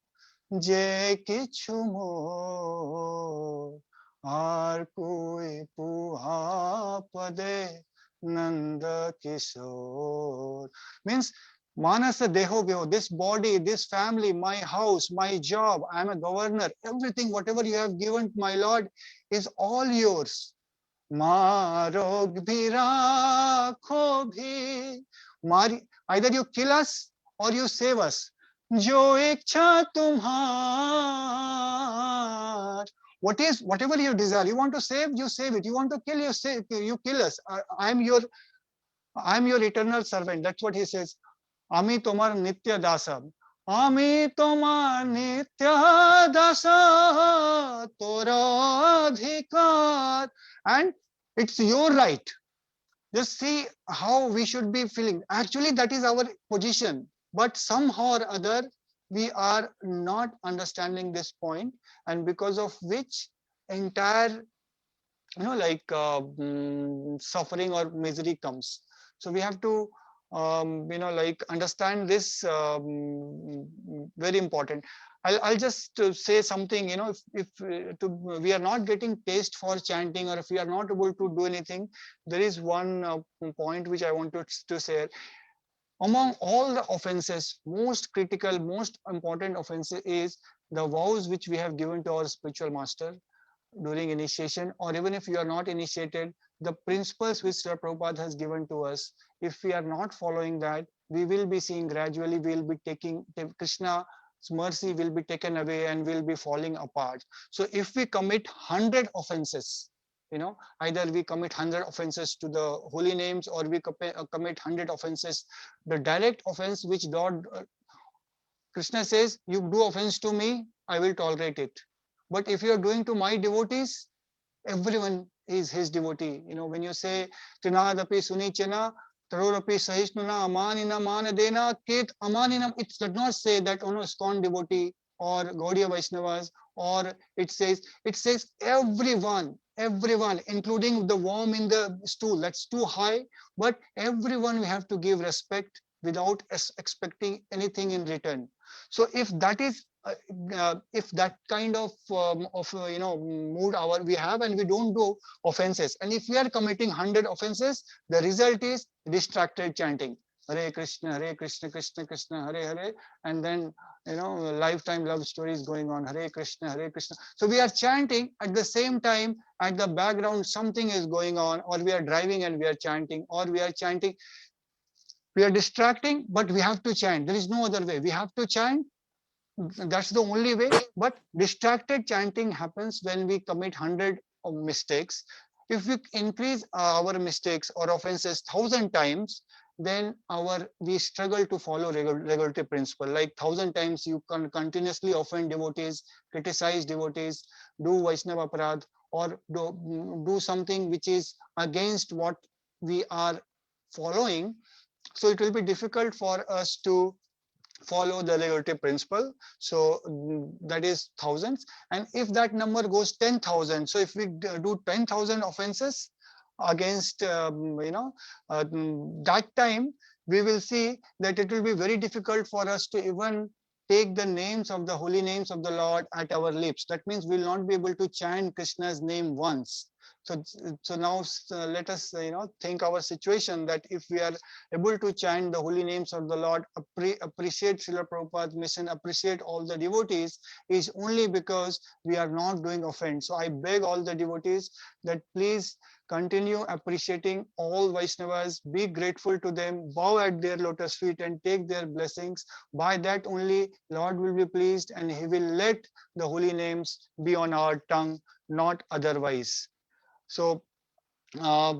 je kichu mo ar koi puha pade Nanda Kishore. Means Manasa Deho Geho, this body, this family, my house, my job, I am a governor, everything, whatever you have given, my Lord, is all yours. Marog bhi rakho bhi. Either you kill us or you save us. Jo ichha tumhar. Whatever you desire, you want to save, you save it. You want to kill, you kill us. I am your eternal servant. That's what he says. Ami tomar nitya dasa. Ami tomar nitya dasa toradhikar. And it's your right. Just see how we should be feeling. Actually, that is our position. But somehow or other, we are not understanding this point, and because of which entire suffering or misery comes. So we have to understand this, very important. I'll just say something. We are not getting taste for chanting, or if we are not able to do anything, there is one point which I want to share. Among all the offenses, most critical, most important offense is the vows which we have given to our spiritual master during initiation, or even if you are not initiated, the principles which Srila Prabhupada has given to us, if we are not following that, we will be seeing gradually, we will be taking, Krishna's mercy will be taken away and will be falling apart. So if we commit 100 offenses, either we commit 100 offenses to the holy names, or we commit 100 offenses, the direct offense which Lord Krishna says, you do offense to me, I will tolerate it. But if you are doing to my devotees, everyone is his devotee. When you say, Trinadapi Sunichana, Tarorapi Sahishnuna, Amanina Manadena, Ket Amaninam, it does not say that ISKCON devotee or Gaudiya Vaishnavas, or it says everyone, including the worm in the stool, that's too high, but everyone we have to give respect without expecting anything in return. So if that is if that kind of mood we have, and we don't do offenses, and if we are committing 100 offenses, the result is distracted chanting Hare Krishna, Krishna Krishna, Hare Hare, and then lifetime love stories going on, Hare Krishna, Hare Krishna. So we are chanting, at the same time at the background something is going on, or we are driving and we are chanting, or we are chanting, we are distracting, but we have to chant. There is no other way. We have to chant. That's the only way. But distracted chanting happens when we commit 100 of mistakes. If we increase our mistakes or offenses 1,000 times, then we struggle to follow regulative principle. Like 1,000 times you can continuously offend devotees, criticize devotees, do Vaishnava Aparadh, or do something which is against what we are following. So it will be difficult for us to follow the regulative principle. So that is thousands. And if that number goes 10,000, so if we do 10,000 offenses against, that time, we will see that it will be very difficult for us to even take the names of the holy names of the Lord at our lips. That means we will not be able to chant Krishna's name once. So now let us think our situation, that if we are able to chant the holy names of the Lord, appreciate Srila Prabhupada's mission, appreciate all the devotees, is only because we are not doing offense. So I beg all the devotees that please continue appreciating all Vaishnavas, be grateful to them, bow at their lotus feet and take their blessings. By that only Lord will be pleased, and he will let the holy names be on our tongue, not otherwise. So uh,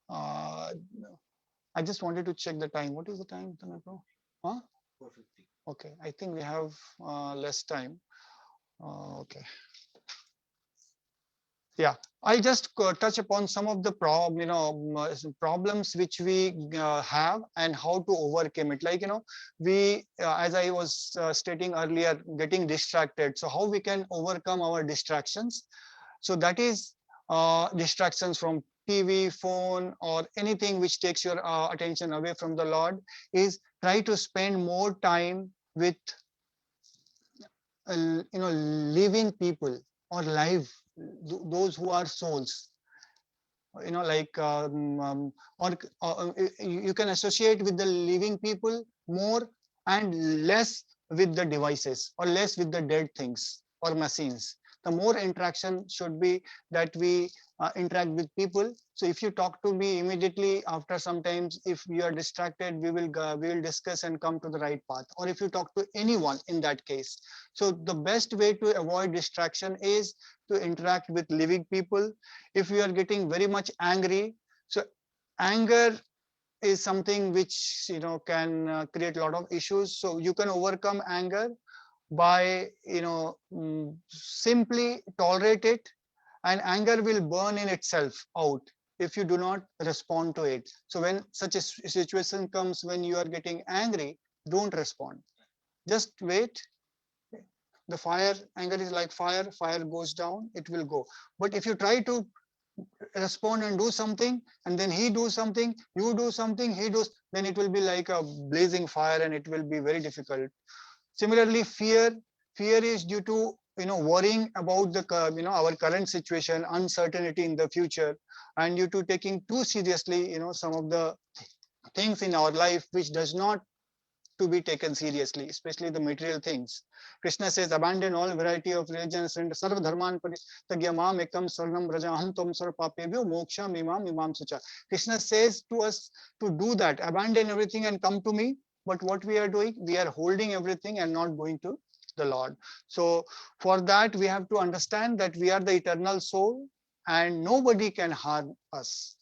I just wanted to check the time. What is the time, Tanaka? Huh? 4:50. Okay, I think we have less time. Okay. Yeah, I'll just touch upon some of the problems which we have and how to overcome it. Like, we, as I was stating earlier, getting distracted. So how we can overcome our distractions? So that is distractions from TV, phone, or anything which takes your attention away from the Lord, is try to spend more time with living people or live, those who are souls. Like or you can associate with the living people more and less with the devices, or less with the dead things or machines. The more interaction should be that we interact with people. So if you talk to me immediately after, sometimes if you are distracted, we will discuss and come to the right path. Or if you talk to anyone in that case, so the best way to avoid distraction is to interact with living people. If you are getting very much angry, so anger is something which can create a lot of issues. So you can overcome anger by simply tolerate it, and anger will burn in itself out if you do not respond to it. So when such a situation comes, when you are getting angry, don't respond, just wait. The fire, anger is like fire, fire goes down, it will go. But if you try to respond and do something, and then he do something, you do something, he does, then it will be like a blazing fire, and it will be very difficult. Similarly, fear is due to worrying about the our current situation, uncertainty in the future, and due to taking too seriously some of the things in our life which does not to be taken seriously, especially the material things. Krishna says, abandon all variety of religions and sarva dharman paritagya mam ekam sarvam brajaham tom sarva papebhyo moksha imam sucha. Krishna says to us to do that, abandon everything and come to me. But what we are doing, we are holding everything and not going to the Lord. So for that, we have to understand that we are the eternal soul and nobody can harm us.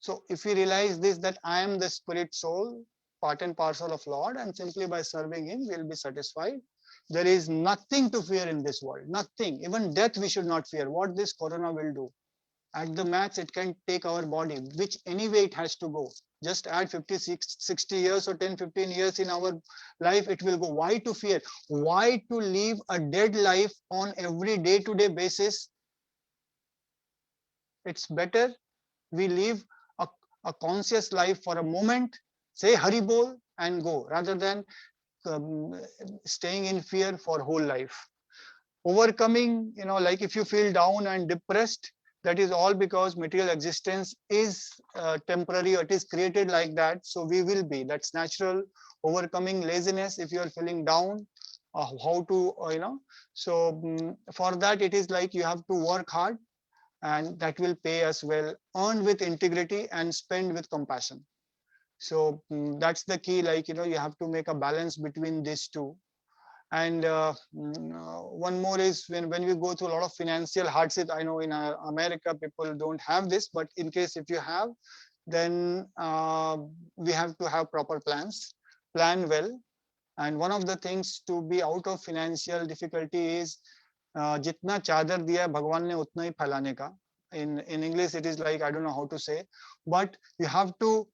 So if we realize this, that I am the spirit soul, part and parcel of Lord, and simply by serving him, we'll be satisfied. There is nothing to fear in this world, nothing. Even death we should not fear. What this corona will do? At the max, it can take our body, which anyway it has to go. Just add 50, 60 years or 10, 15 years in our life, it will go. Why to fear? Why to live a dead life on every day-to-day basis? It's better we live a conscious life for a moment, say Hari Bol and go, rather than staying in fear for whole life. Overcoming, like if you feel down and depressed, that is all because material existence is temporary, or it is created like that. So we will be, that's natural. Overcoming laziness, if you are feeling down, how to, so for that, it is like you have to work hard, and that will pay us well. Earn with integrity and spend with compassion. So that's the key. Like, you have to make a balance between these two. And one more is when we go through a lot of financial hardship. I know in America people don't have this, but in case if you have, then we have to have proper plans, plan well. And one of the things to be out of financial difficulty is जितना चादर दिया भगवान ने उतना ही फैलाने का. In English it is like, I don't know how to say, but you have to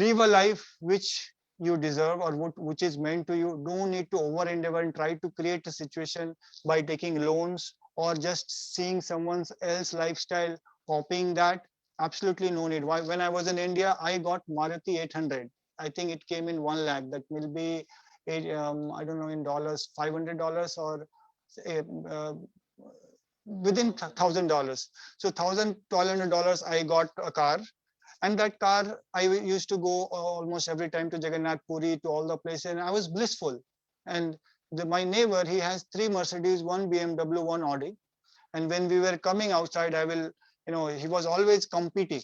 live a life which you deserve or which is meant to you. Don't need to over endeavor and try to create a situation by taking loans or just seeing someone else's lifestyle, copying that. Absolutely no need. Why? When I was in India, I got Maruti 800. I think it came in 1 lakh. That will be, I don't know in dollars, $500 or uh, within $1,000. So $1,200 I got a car, and that car I used to go almost every time to Jagannath Puri, to all the places, and I was blissful. And my neighbor, he has 3 Mercedes, 1 BMW, 1 Audi. And when we were coming outside, I will, he was always competing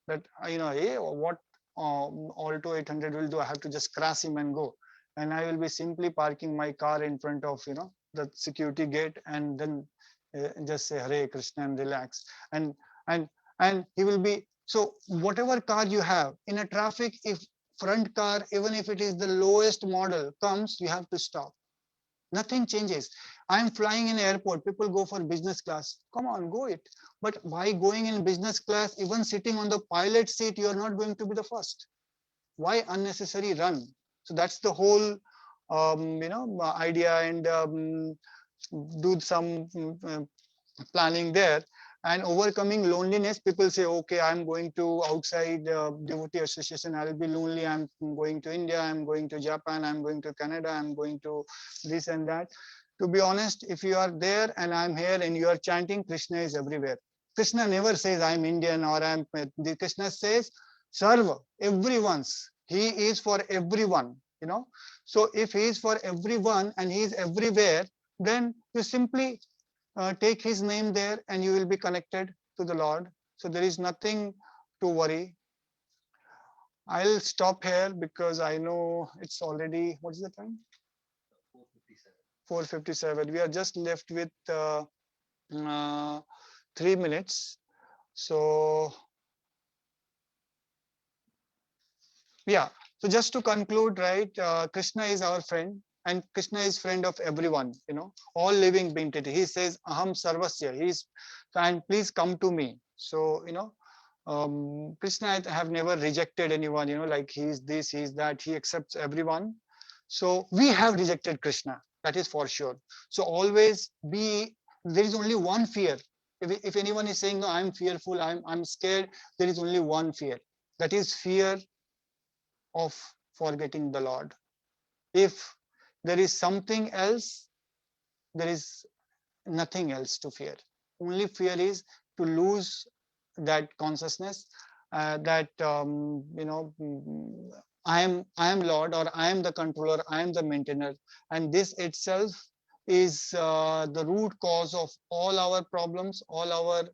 that, hey, what Alto 800 will do. I have to just crash him and go. And I will be simply parking my car in front of, the security gate, and then just say Hare Krishna and relax. And and and he will be, so whatever car you have in a traffic, if front car, even if it is the lowest model comes, you have to stop. Nothing changes. I'm flying in airport, people go for business class. Come on, go it. But why going in business class, even sitting on the pilot seat, you are not going to be the first? Why unnecessary run? So that's the whole idea. And do some planning there. And overcoming loneliness, people say, okay, I'm going to outside devotee association, I'll be lonely. I'm going to India, I'm going to Japan, I'm going to Canada, I'm going to this and that. To be honest, if you are there and I'm here and you are chanting, Krishna is everywhere. Krishna never says I'm Indian or I'm, Krishna says serve everyone's. He is for everyone, So if he is for everyone and he is everywhere, then you simply take his name there and you will be connected to the Lord. So there is nothing to worry. I'll stop here because I know it's already, what is the time? 4:57. We are just left with 3 minutes. So yeah, so just to conclude, right, Krishna is our friend, and Krishna is friend of everyone, all living being entity. He says aham sarvasya, and please come to me. So Krishna have never rejected anyone, like he's this, he's that, he accepts everyone. So we have rejected Krishna, that is for sure. So always there is only one fear. If anyone is saying, no, I'm fearful, I'm scared, there is only one fear. That is fear of forgetting the Lord. If there is something else, there is nothing else to fear. Only fear is to lose that consciousness, that I am Lord, or I am the controller, I am the maintainer, and this itself is the root cause of all our problems, all our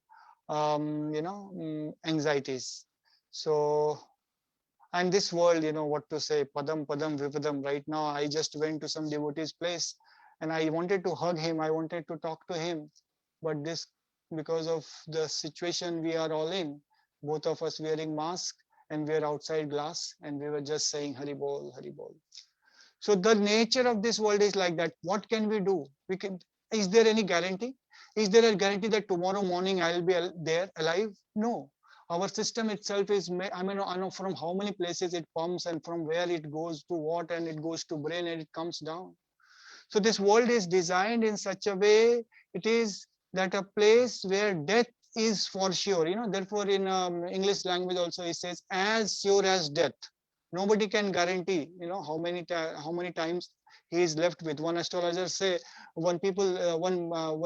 anxieties. So, and this world, what to say, padam padam vipadam. Right now I just went to some devotee's place and I wanted to hug him, I wanted to talk to him, but this, because of the situation we are all in, both of us wearing mask, and we are outside glass, and we were just saying Hari Bol, Hari Bol. So the nature of this world is like that. What can we do? Is there any guarantee? Is there a guarantee that tomorrow morning I'll be there alive? No. Our system itself is, I know from how many places it pumps and from where it goes to what, and it goes to brain and it comes down. So this world is designed in such a way, it is that a place where death is for sure. Therefore in English language also it says as sure as death. Nobody can guarantee, how many times he is left with. One astrologer say, one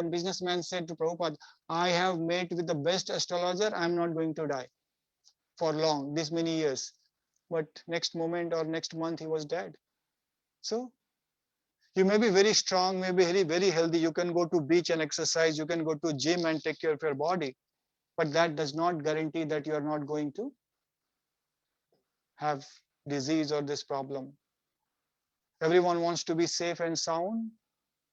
businessman said to Prabhupada, I have met with the best astrologer, I'm not going to die for long, this many years. But next moment or next month he was dead. So you may be very strong, maybe very, very healthy. You can go to beach and exercise. You can go to gym and take care of your body. But that does not guarantee that you are not going to have disease or this problem. Everyone wants to be safe and sound,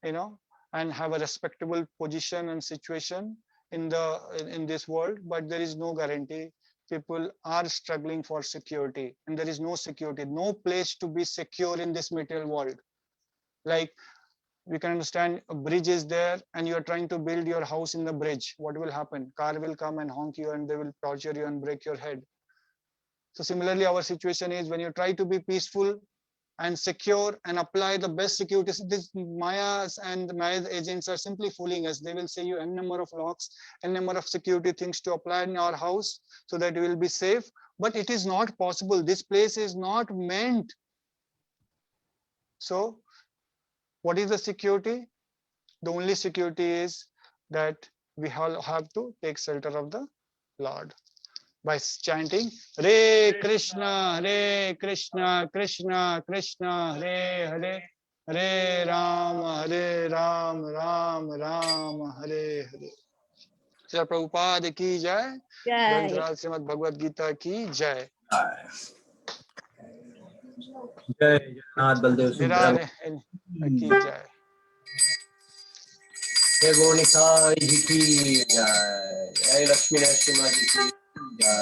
and have a respectable position and situation in this world. But there is no guarantee. People are struggling for security, and there is no security, no place to be secure in this material world. Like, we can understand a bridge is there and you are trying to build your house in the bridge. What will happen? Car will come and honk you and they will torture you and break your head. So similarly, our situation is when you try to be peaceful and secure and apply the best security. These Mayas and the Maya's agents are simply fooling us. They will say you n number of locks, n number of security things to apply in our house so that you will be safe. But it is not possible. This place is not meant. So what is the security? The only security is that we have to take shelter of the Lord by chanting Hare Krishna, Hare Krishna, Krishna Krishna, Hare Hare, Hare Ram, Ram Ram, Hare Hare. Srila Prabhupada ki jai. Granthral Srimad Bhagavad Gita ki jai. जय जगन्नाथ बलदेव सुभद्रा की जय. जय गौनिताई जी की जय, जय लक्ष्मी नरसिम्हा जी की जय.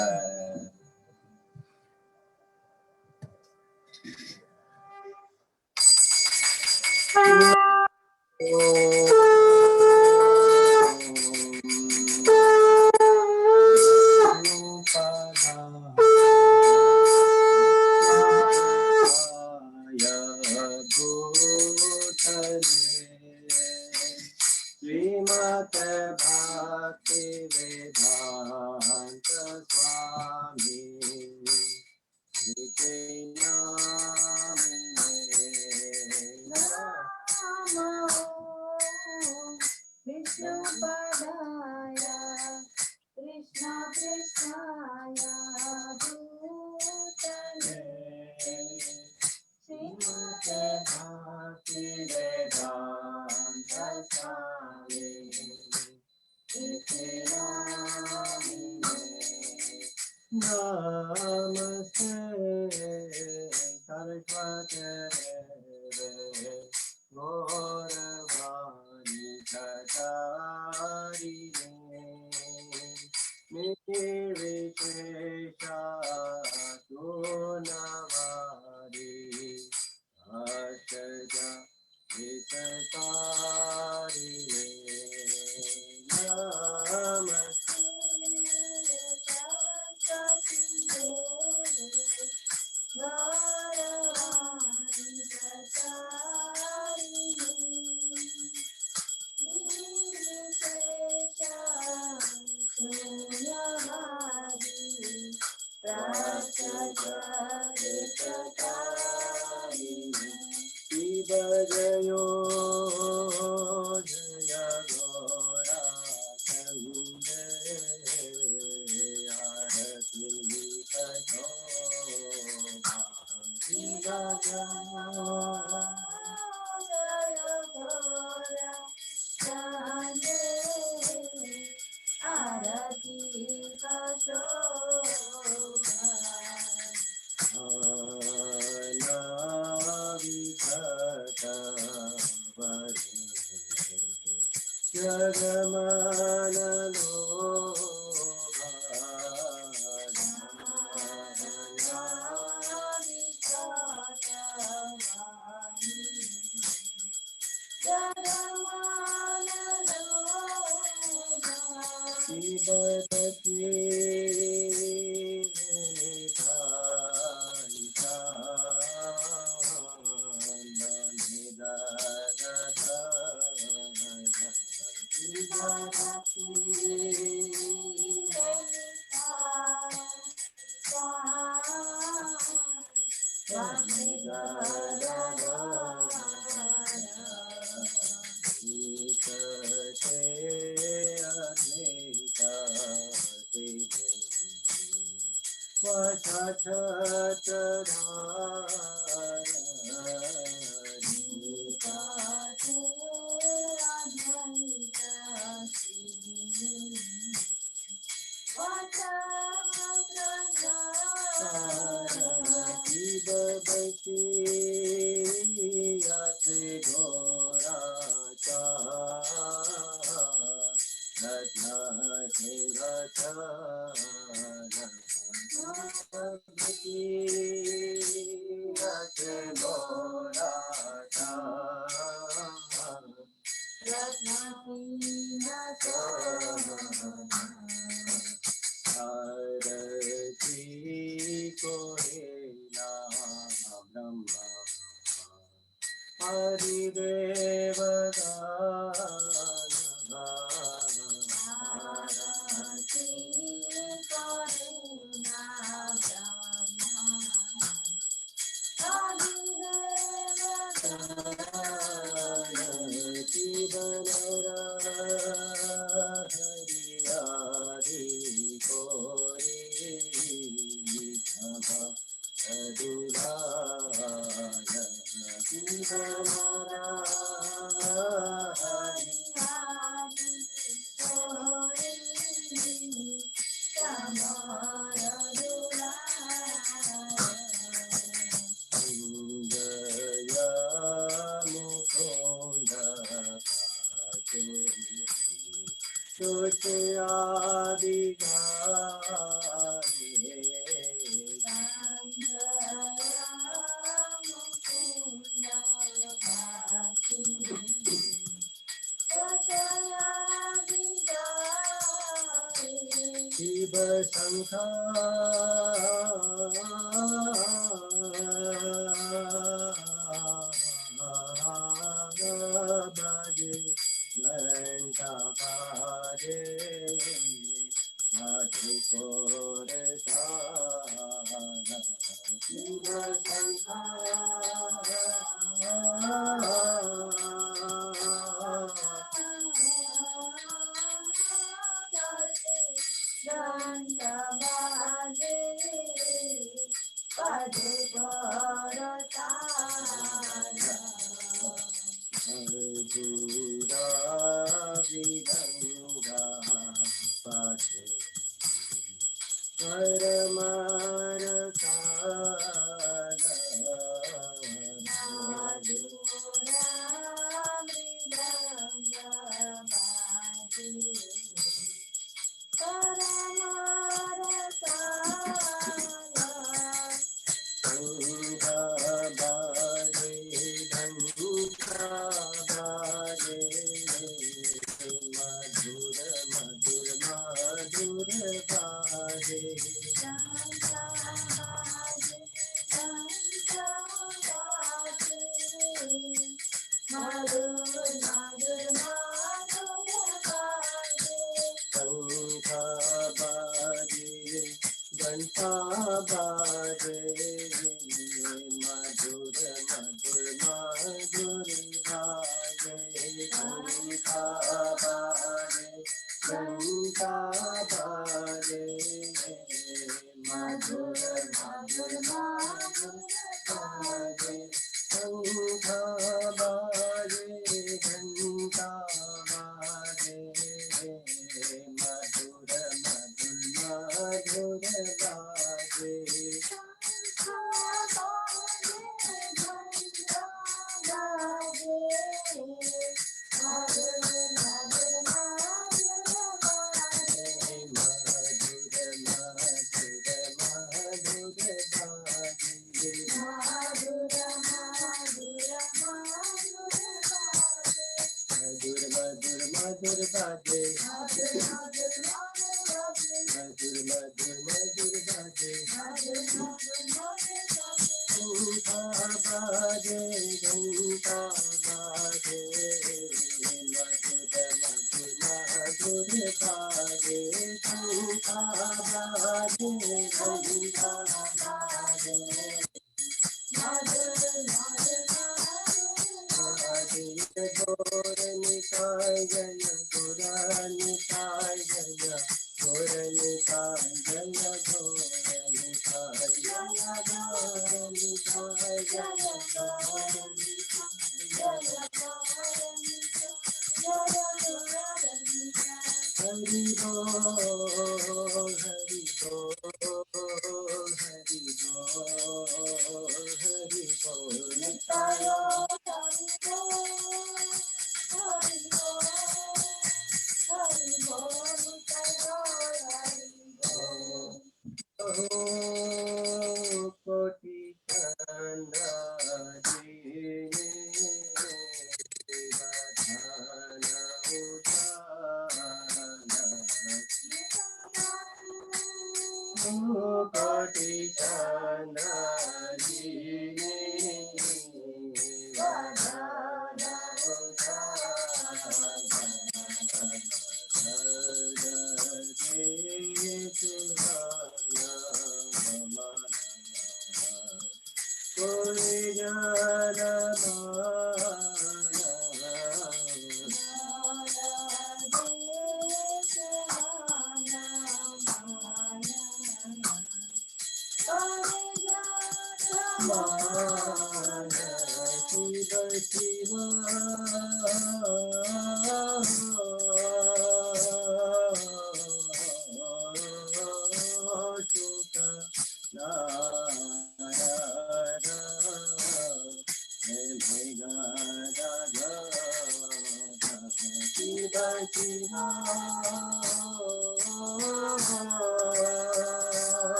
श्रीमद् भक्ति वेदांत स्वामी नित्य Krishna Padaya, Krishna Krishnaya, Bhutale, Srimate Bhakti Vedanta Swami, Iti Namine. Namaste Saraswate Gauravani Chacharini Nirvishesha Gunavari Ashaja Vitatarini Namaste Jayo Jaya Gora Chande Arati Kacho Jaya Gora Chande Arati Kacho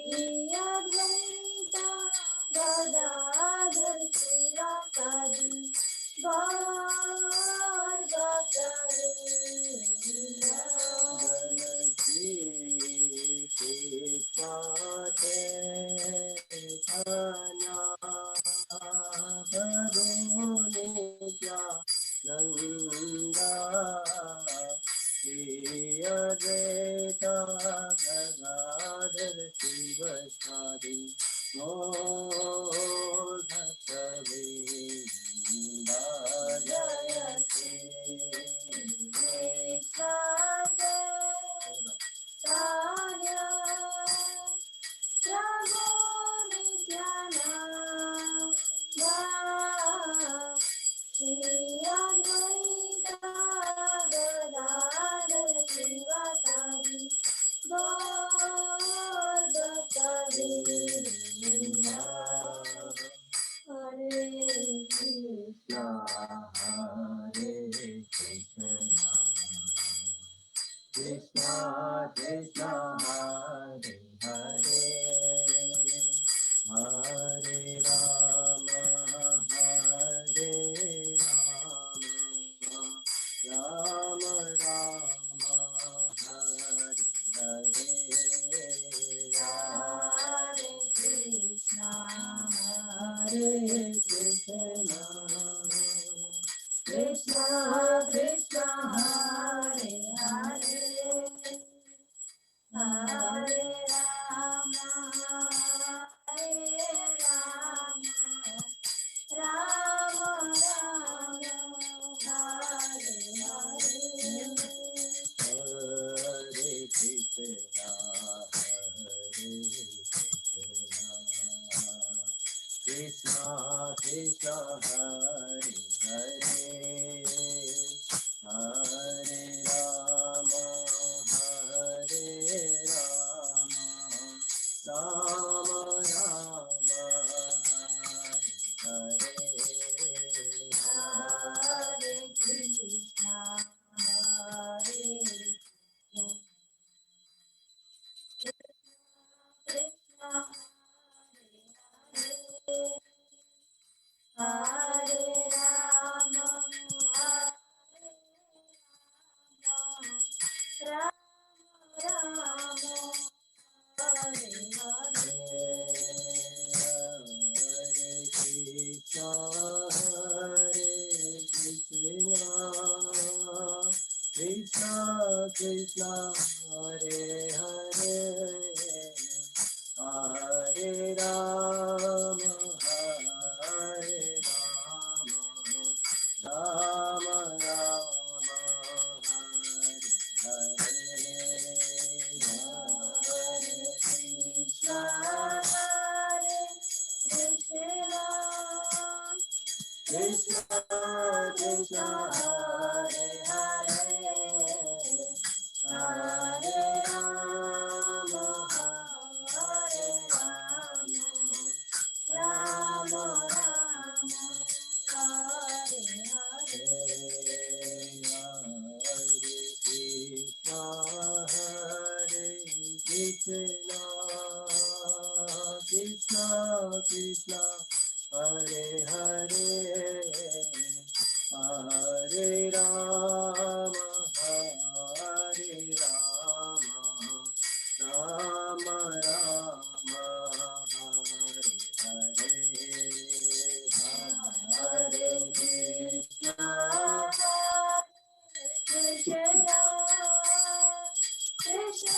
Advaita Gadadhar Sivasadi Krishna Krishna Hare Hare Hare Rama Hare Rama Rama Rama Hare Hare Krishna Krishna Krishna Hare Hare Hare Rama Hare Rama Rama Hare Hare Hare Krishna Krishna Krishna Hare Hare Hare Rama Hare Rama Rama Rama Hare Hare Krishna Hare Krishna Hare Rama Rama Rama Hare Hare Krishna Krishna Hare Hare Hare Rama Rama Rama Hare Hare Krishna Krishna Krishna Hare Hare Hare Rama Hare Rama Rama Hare Hare Hare Krishna Krishna Krishna Hare Hare Hare Rama Hare Rama Rama Hare Hare Hare Krishna Krishna Krishna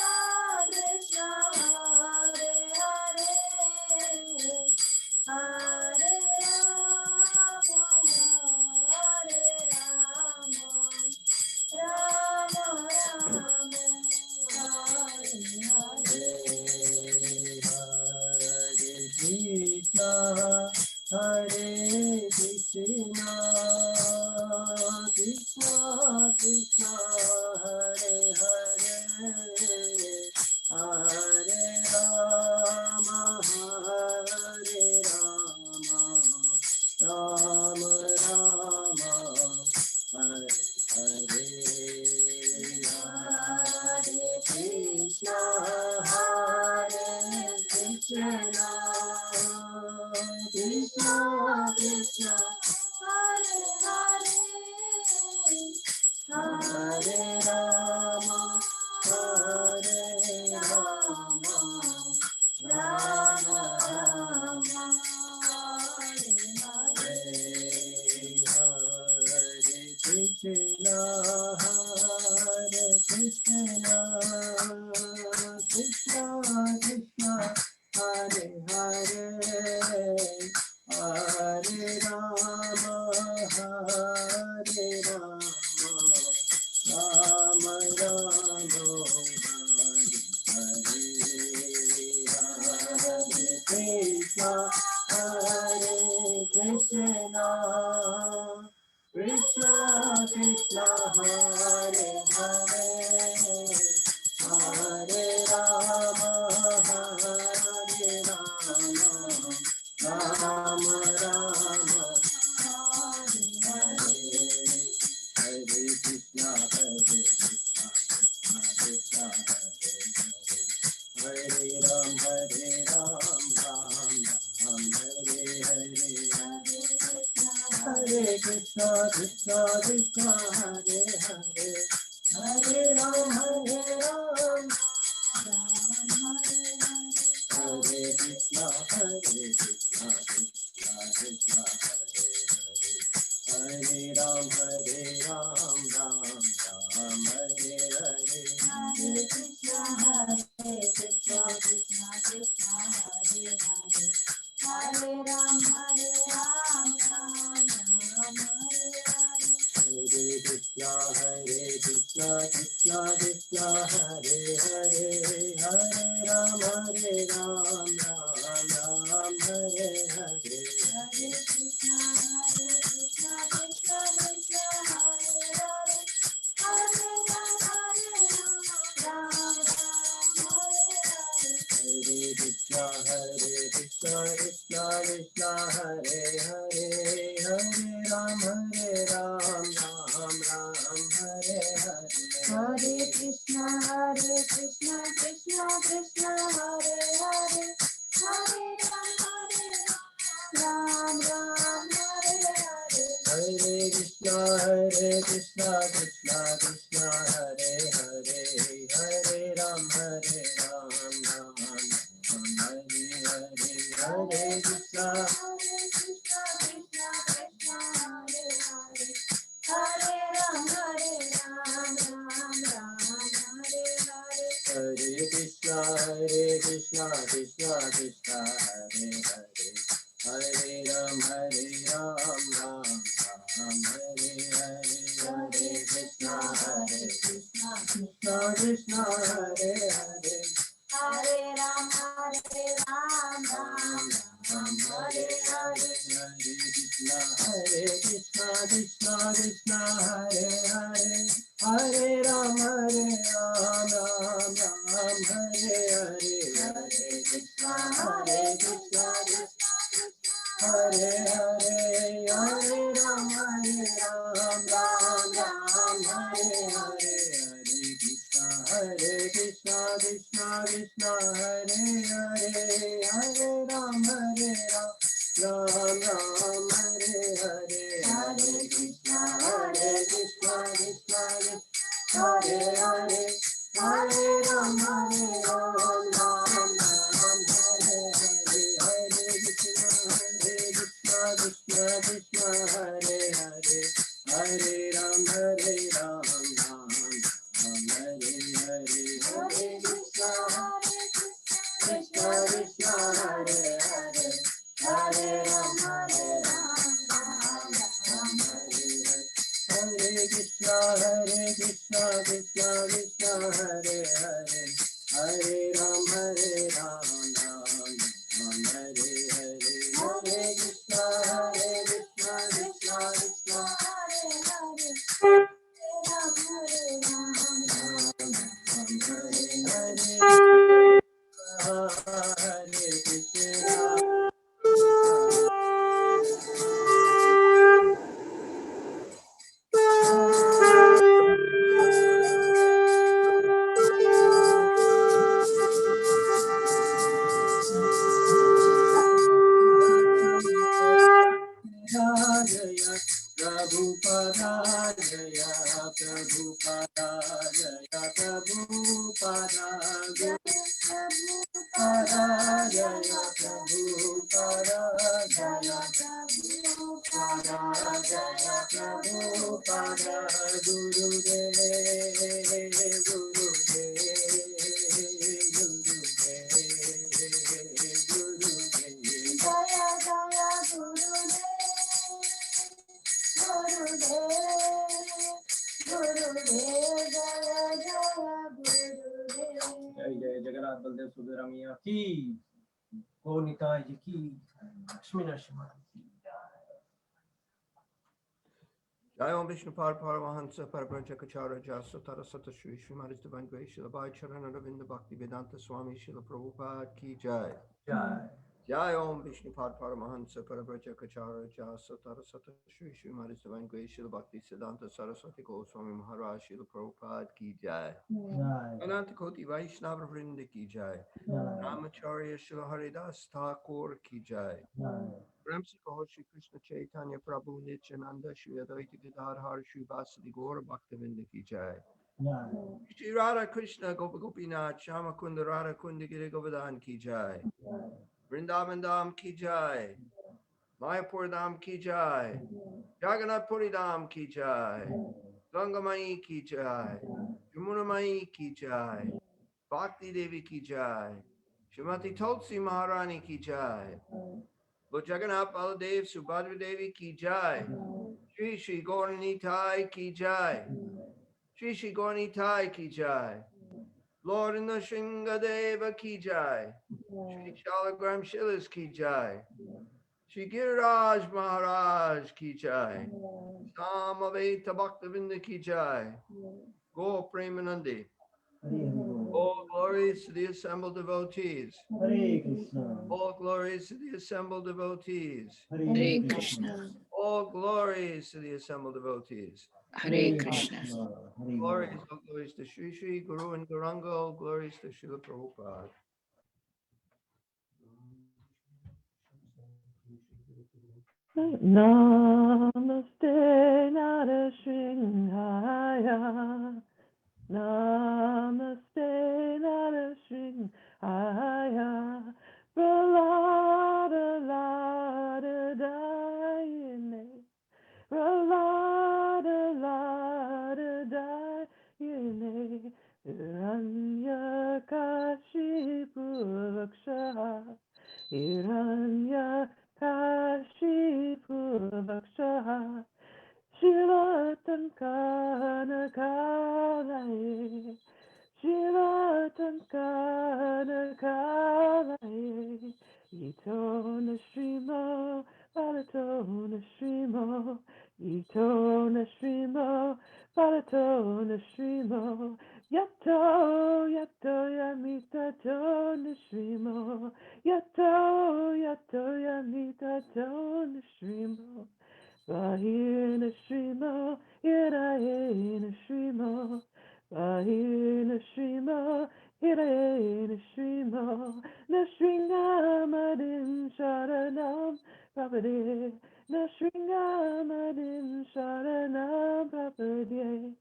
Krishna Hare Hare Hare Rama Hare Rama Rama Rama Hare Hare Hare Krishna Hare Krishna Krishna Krishna Hare Hare Hare Rama Hare Rama Rama Rama Hare Hare Hare Krishna Hare Hare Ram, Ram Ram, Hare Hare. Hare Krishna, Krishna Krishna, Hare Hare. Hare Ram, Ram Hare Krishna, Krishna Krishna, Hare Hare. Hare Ram, Ram Hare Hare. Hare Krishna, Krishna Krishna, Hare Hare. Hare Ram, Ram Hare Hare. Hare Krishna, Krishna Krishna, Hare Hare. Hare Ram, Ram Hare Hare. Hare Krishna, Krishna Krishna, Hare Hare. Hare Ram, Ram Hare Hare. Hare Krishna, Krishna Krishna, Hare Hare. Hare Ram, Ram Hare Hare. Hare Krishna, Krishna Krishna, Hare Hare. Hare Ram, Ram Hare Hare. Hare Krishna, Krishna Krishna, Hare Hare. Hare Ram, Ram Hare Hare. Hare Krishna, Krishna Krishna, Hare Hare. Hare Ram, Ram Hare Hare. Hare Krishna, Krishna Krishna, Hare Hare. Hare Ram, Ram Hare Hare. Hare Krishna, Krishna Krishna, Hare Hare. Hare Ram, Ram Hare Hare. Hare Krishna, Krishna Krishna, Hare Hare. Hare Ram, Ram Hare Hare. Hare Krishna, Krishna Hare Hare. Hare Ram, Ram Hare Hare. Hare Krishna, Krishna Krishna, Hare Hare. Hare Ram, Ram Hare Hare. Hare Krishna, Krishna Krishna, Hare Hare. Hare Ram, Ram Hare Hare. Hare Krishna, Krishna Krishna, Hare Hare. Hare Ram, Ram Hare Hare. Hare Krishna, Krishna Krishna, Hare Hare. Hare Ram, Ram Hare Hare. Hare Krishna, Krishna Krishna, Hare Hare. Hare Ram, Ram Hare Hare. Hare Krishna, Krishna Krishna, Hare Hare. Ram, Hare Krishna. Jaya Prabhupada, Jaya Prabhupada, Jaya Prabhupada, Jaya Prabhupada, Jaya Prabhupada, Jaya Prabhupada, Gurudev, Gurudev, Gurudev, Jaya Jaya Gurudev. जय जय जगन्नाथ बलदेव सुभद्रा मैया की, गौर निताई जी की, लक्ष्मी नरसिम्हा जी की जय। ओम विष्णु परमहंस परब्रह्मचार्य जय तारा सत श्री श्रीमान divine grace Srila Bhai Charan Aravinda Bhakti Vedanta Swami Srila Prabhupada की जय। जय Jai Om Vishnupad Paramahansa Parabhajakacharya Satara Sata Shri Srimati Divine Grace Srila Bhakti Siddhanta Saraswati Goswami Maharaj Srila Prabhupada Ki Jai Ananta Koti Vaishnava Vrinda Ki Jai Ramacharya Srila Haridas Thakur Ki Jai Ramsi Kaho Shri Krishna Chaitanya Prabhu Nityananda Shri Advaita Gadadhar Shri Vasadi Gaura Bhaktavinda Ki Jai Shri Radha Krishna Gopa Gopinath Shama Kunda Radha Kunda Giri Govardhan Ki Jai Vrindavan Dham Ki Jai Mayapur Dham Ki Jai Jagannath Puri Dham Ki Jai Gangamai Ki Jai Jamuna Mai Ki Jai Bhakti Devi Ki Jai Srimati Tulsi Maharani Ki Jai Lord Jagannath Baladev Subhadra Devi Ki Jai Shri Shri Gauranitai Ki Jai Shri Shri Gauranitai Ki Jai Lord Nrsingadeva Ki Jai Shri Shalagram Shilas Ki Jai Shri Giriraj Maharaj Ki Jai Samaveta Bhaktavinda Ki Jai Go Premanandi All glories to the assembled devotees. Hare Krishna. All glories to the assembled devotees. Hare Krishna. All glories to the assembled devotees. Hare Krishna. Glories, all glories to Sri Sri Guru and Gauranga, all glories to Srila Prabhupada. Namaste Narashinhaya. Namaste Narashinhaya. Pralada Lada Dayane. Pralada Lada Dayane. Hiranyakashipu Vaksha. Hiranyakashipu Vaksha. Shivatankanakalaye. Shivatankanakalaye. Ito Nashrimo, Balato Nashrimo. Ito Nashrimo, Balato Nashrimo. Yato, Yato Yamita to Nashrimo. Yato, Yato Yamita to Nashrimo. Vahina Shrimo, Hirayena Shrimo, Vahina Shrimo, Hirayena Shrimo, Nashringamadim Sharanam Prabhade, Nashringamadim Sharanam Prabhade,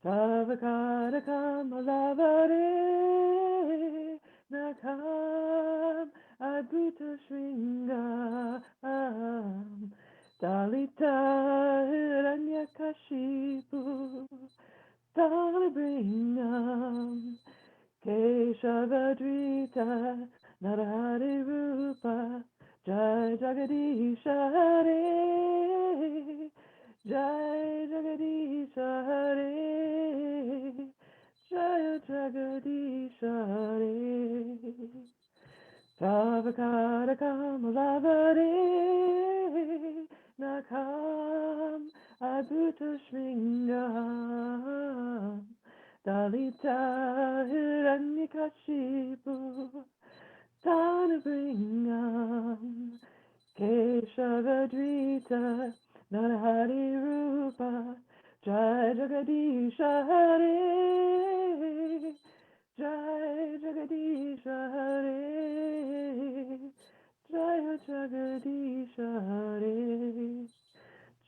Tavakadakam Alavare, Nakam Advaita Shringam. Dalita Hiranyakashipu, Dalabringam, Keshavadrita, Narahari Rupa, Jai Jagadisha Hare, Jai Jagadisha Hare, Jai Jagadisha Hare. Tavakadakam Alavare, Nakam Advaita Shringam, Dalita Hiranyakashipu, Tanabringam, Keshavadrita, Narahari Rupa, Jai Jagadisha Hare, Jai Jagadisha Hare, Jai Jagadisha Hare,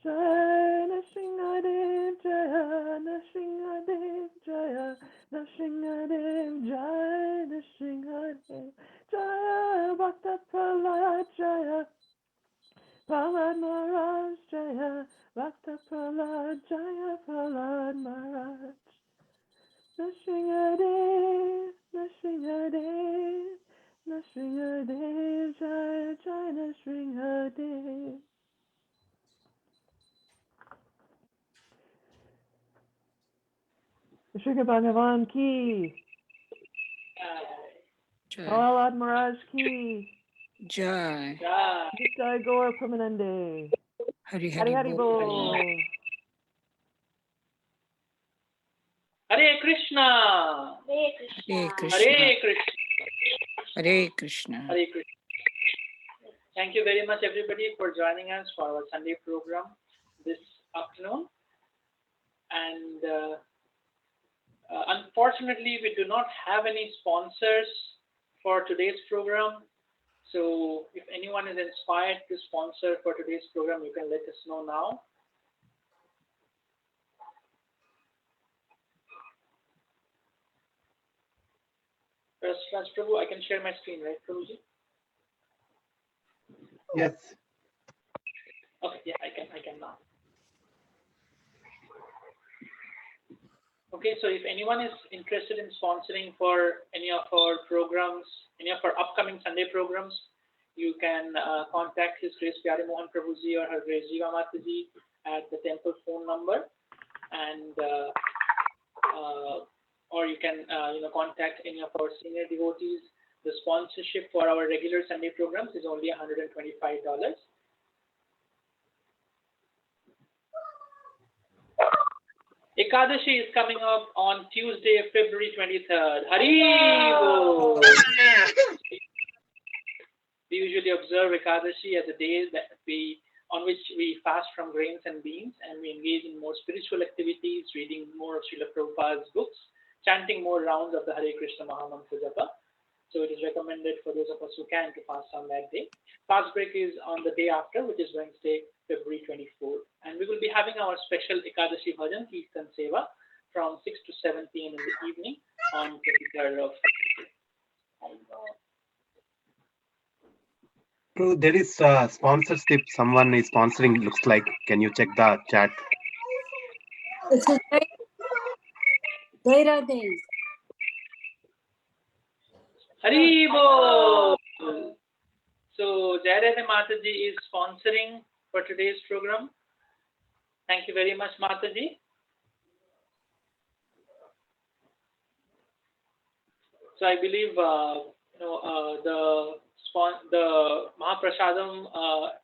Jai Nrsingadev, Jaya Nrsingadev, Jaya Nrsingadev, Jai Nrsingadev, Jaya Bhakta Prahlad, Jaya Prahlad Maharaj, Jaya Bhakta Prahlad, Jaya Prahlad Maharaj. Nrsingadev, Nrsingadev, Nrsingadev, Jai Jai Nrsingadev. Shri Bhagavan ki, Prahlad Maharaj ki, Jai. Jai Gaur Pramanande, Hari Hari Hari Bol. Hare Krishna. Hare Krishna. Hare Krishna. Hare Krishna. Hare Krishna. Thank you very much, everybody, for joining us for our Sunday program this afternoon. And unfortunately, we do not have any sponsors for today's program. So if anyone is inspired to sponsor for today's program, you can let us know now. First, Prabhu, I can share my screen, right, Prabhuji? Yes. Okay, yeah, I can now. Okay, so if anyone is interested in sponsoring for any of our programs, any of our upcoming Sunday programs, you can contact His Grace Pyare Mohan Prabhuji or Her Grace Jiva Mataji at the temple phone number, and or you can contact any of our senior devotees. The sponsorship for our regular Sunday programs is only $125. Ekadashi is coming up on Tuesday, February 23rd. Hari Bol! We usually observe Ekadashi as a day on which we fast from grains and beans, and we engage in more spiritual activities, reading more of Srila Prabhupada's books, chanting more rounds of the Hare Krishna Mahamantra Japa. So it is recommended for those of us who can to fast on that day. Fast break is on the day after, which is Wednesday, February 24th. And we will be having our special Ekadashi Bhajan, Kirtan Seva, from 6 to 7 p.m. in the evening on 23rd of True, there is sponsorship. Someone is sponsoring, looks like. Can you check the chat? It's a Jaira Day. Hari Bol! So Jayarade Mataji is sponsoring for today's program. Thank you very much, Mataji. So I believe the Mahaprasadam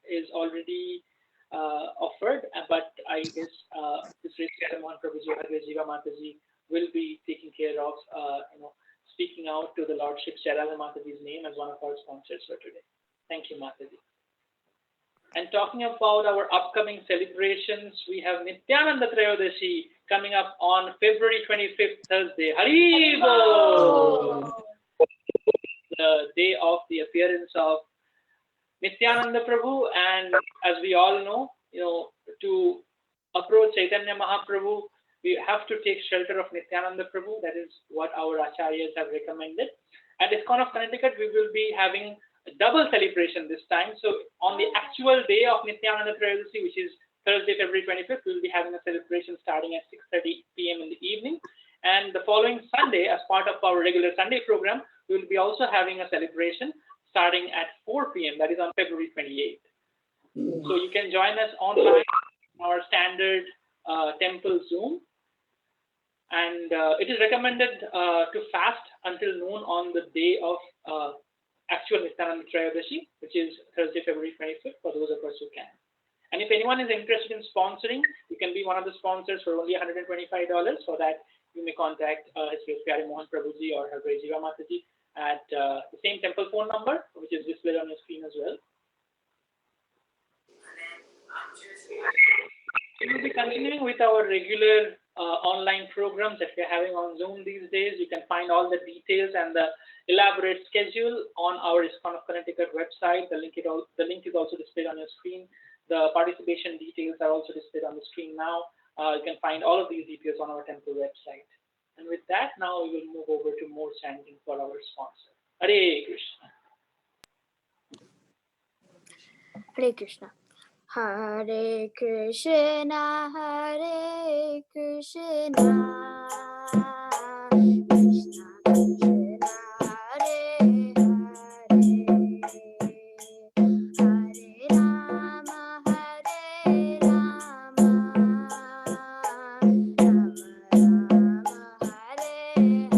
is already offered, but I guess His Grace Pyare Mohan Prabhuji, Hare Jiva Mataji will be taking care of speaking out to the Lordship Jayarade Mataji's name as one of our sponsors for today. Thank you, Mataji. And talking about our upcoming celebrations, we have Nityananda Trayodashi coming up on February 25th, Thursday. Hari Bol! The day of the appearance of Nityananda Prabhu, and as we all know, to approach Chaitanya Mahaprabhu, we have to take shelter of Nityananda Prabhu. That is what our acharyas have recommended. At ISKCON of Connecticut, we will be having a double celebration this time. So on the actual day of Nityananda Trayodashi, which is Thursday, February 25th, we will be having a celebration starting at 6:30 p.m. in the evening. And the following Sunday, as part of our regular Sunday program, we will be also having a celebration starting at 4 p.m. That is on February 28th. So you can join us online on our standard temple Zoom. And it is recommended to fast until noon on the day of actual Nityananda Trayodashi, which is Thursday, February 25th, for those of us who can. And if anyone is interested in sponsoring, you can be one of the sponsors for only $125. For that, you may contact His Grace Pyare Mohan Prabhuji or Her Grace Jiva Mataji at the same temple phone number, which is displayed on your screen as well. We will be continuing with our regular online programs that we're having on Zoom these days. You can find all the details and the elaborate schedule on our ISKCON of Connecticut website. The link is also displayed on your screen. The participation details are also displayed on the screen now. You can find all of these details on our temple website. And with that, now we will move over to more chanting for our sponsor. Hare Krishna. Hare Krishna. Hare Krishna, Hare Krishna, Krishna Krishna, Hare Hare, Hare Rama, Hare Rama, Rama Rama, Hare Hare,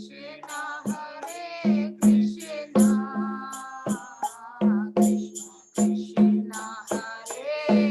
Hare Krishna, Hare Krishna. Krishna Krishna, Hare Hare,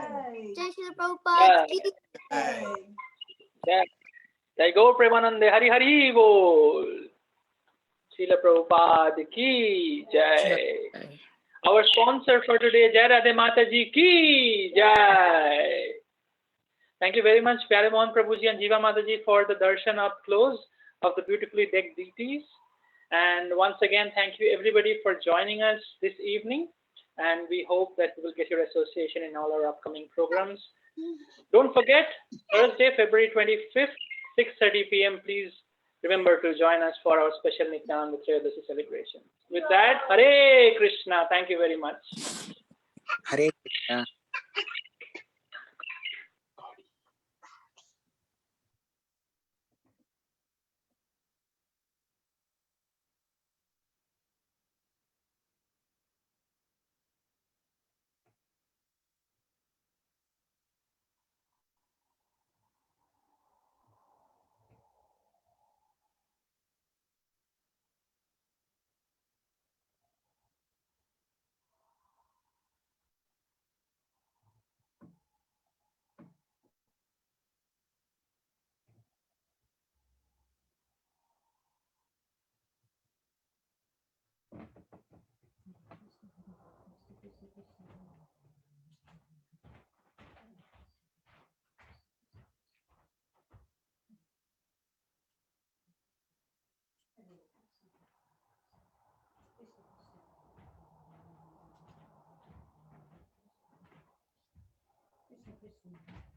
Jai Shri Prabhupada ki Jai. Jai Go Premanande Hari Hari Bol. Srila Prabhupada ki Jai. Our sponsor for today, Jai Radhe Mataji ki Jai. Thank you very much, Pyare Mohan Prabhuji and Jiva Mataji, for the darshan up close of the beautifully decked deities. And once again, thank you everybody for joining us this evening. And we hope that we will get your association in all our upcoming programs. Don't forget, Thursday, February 25th, 6:30 p.m. Please remember to join us for our special Nityananda Trayodasi celebration. With that, Hare Krishna. Thank you very much. Hare Krishna. Krishna.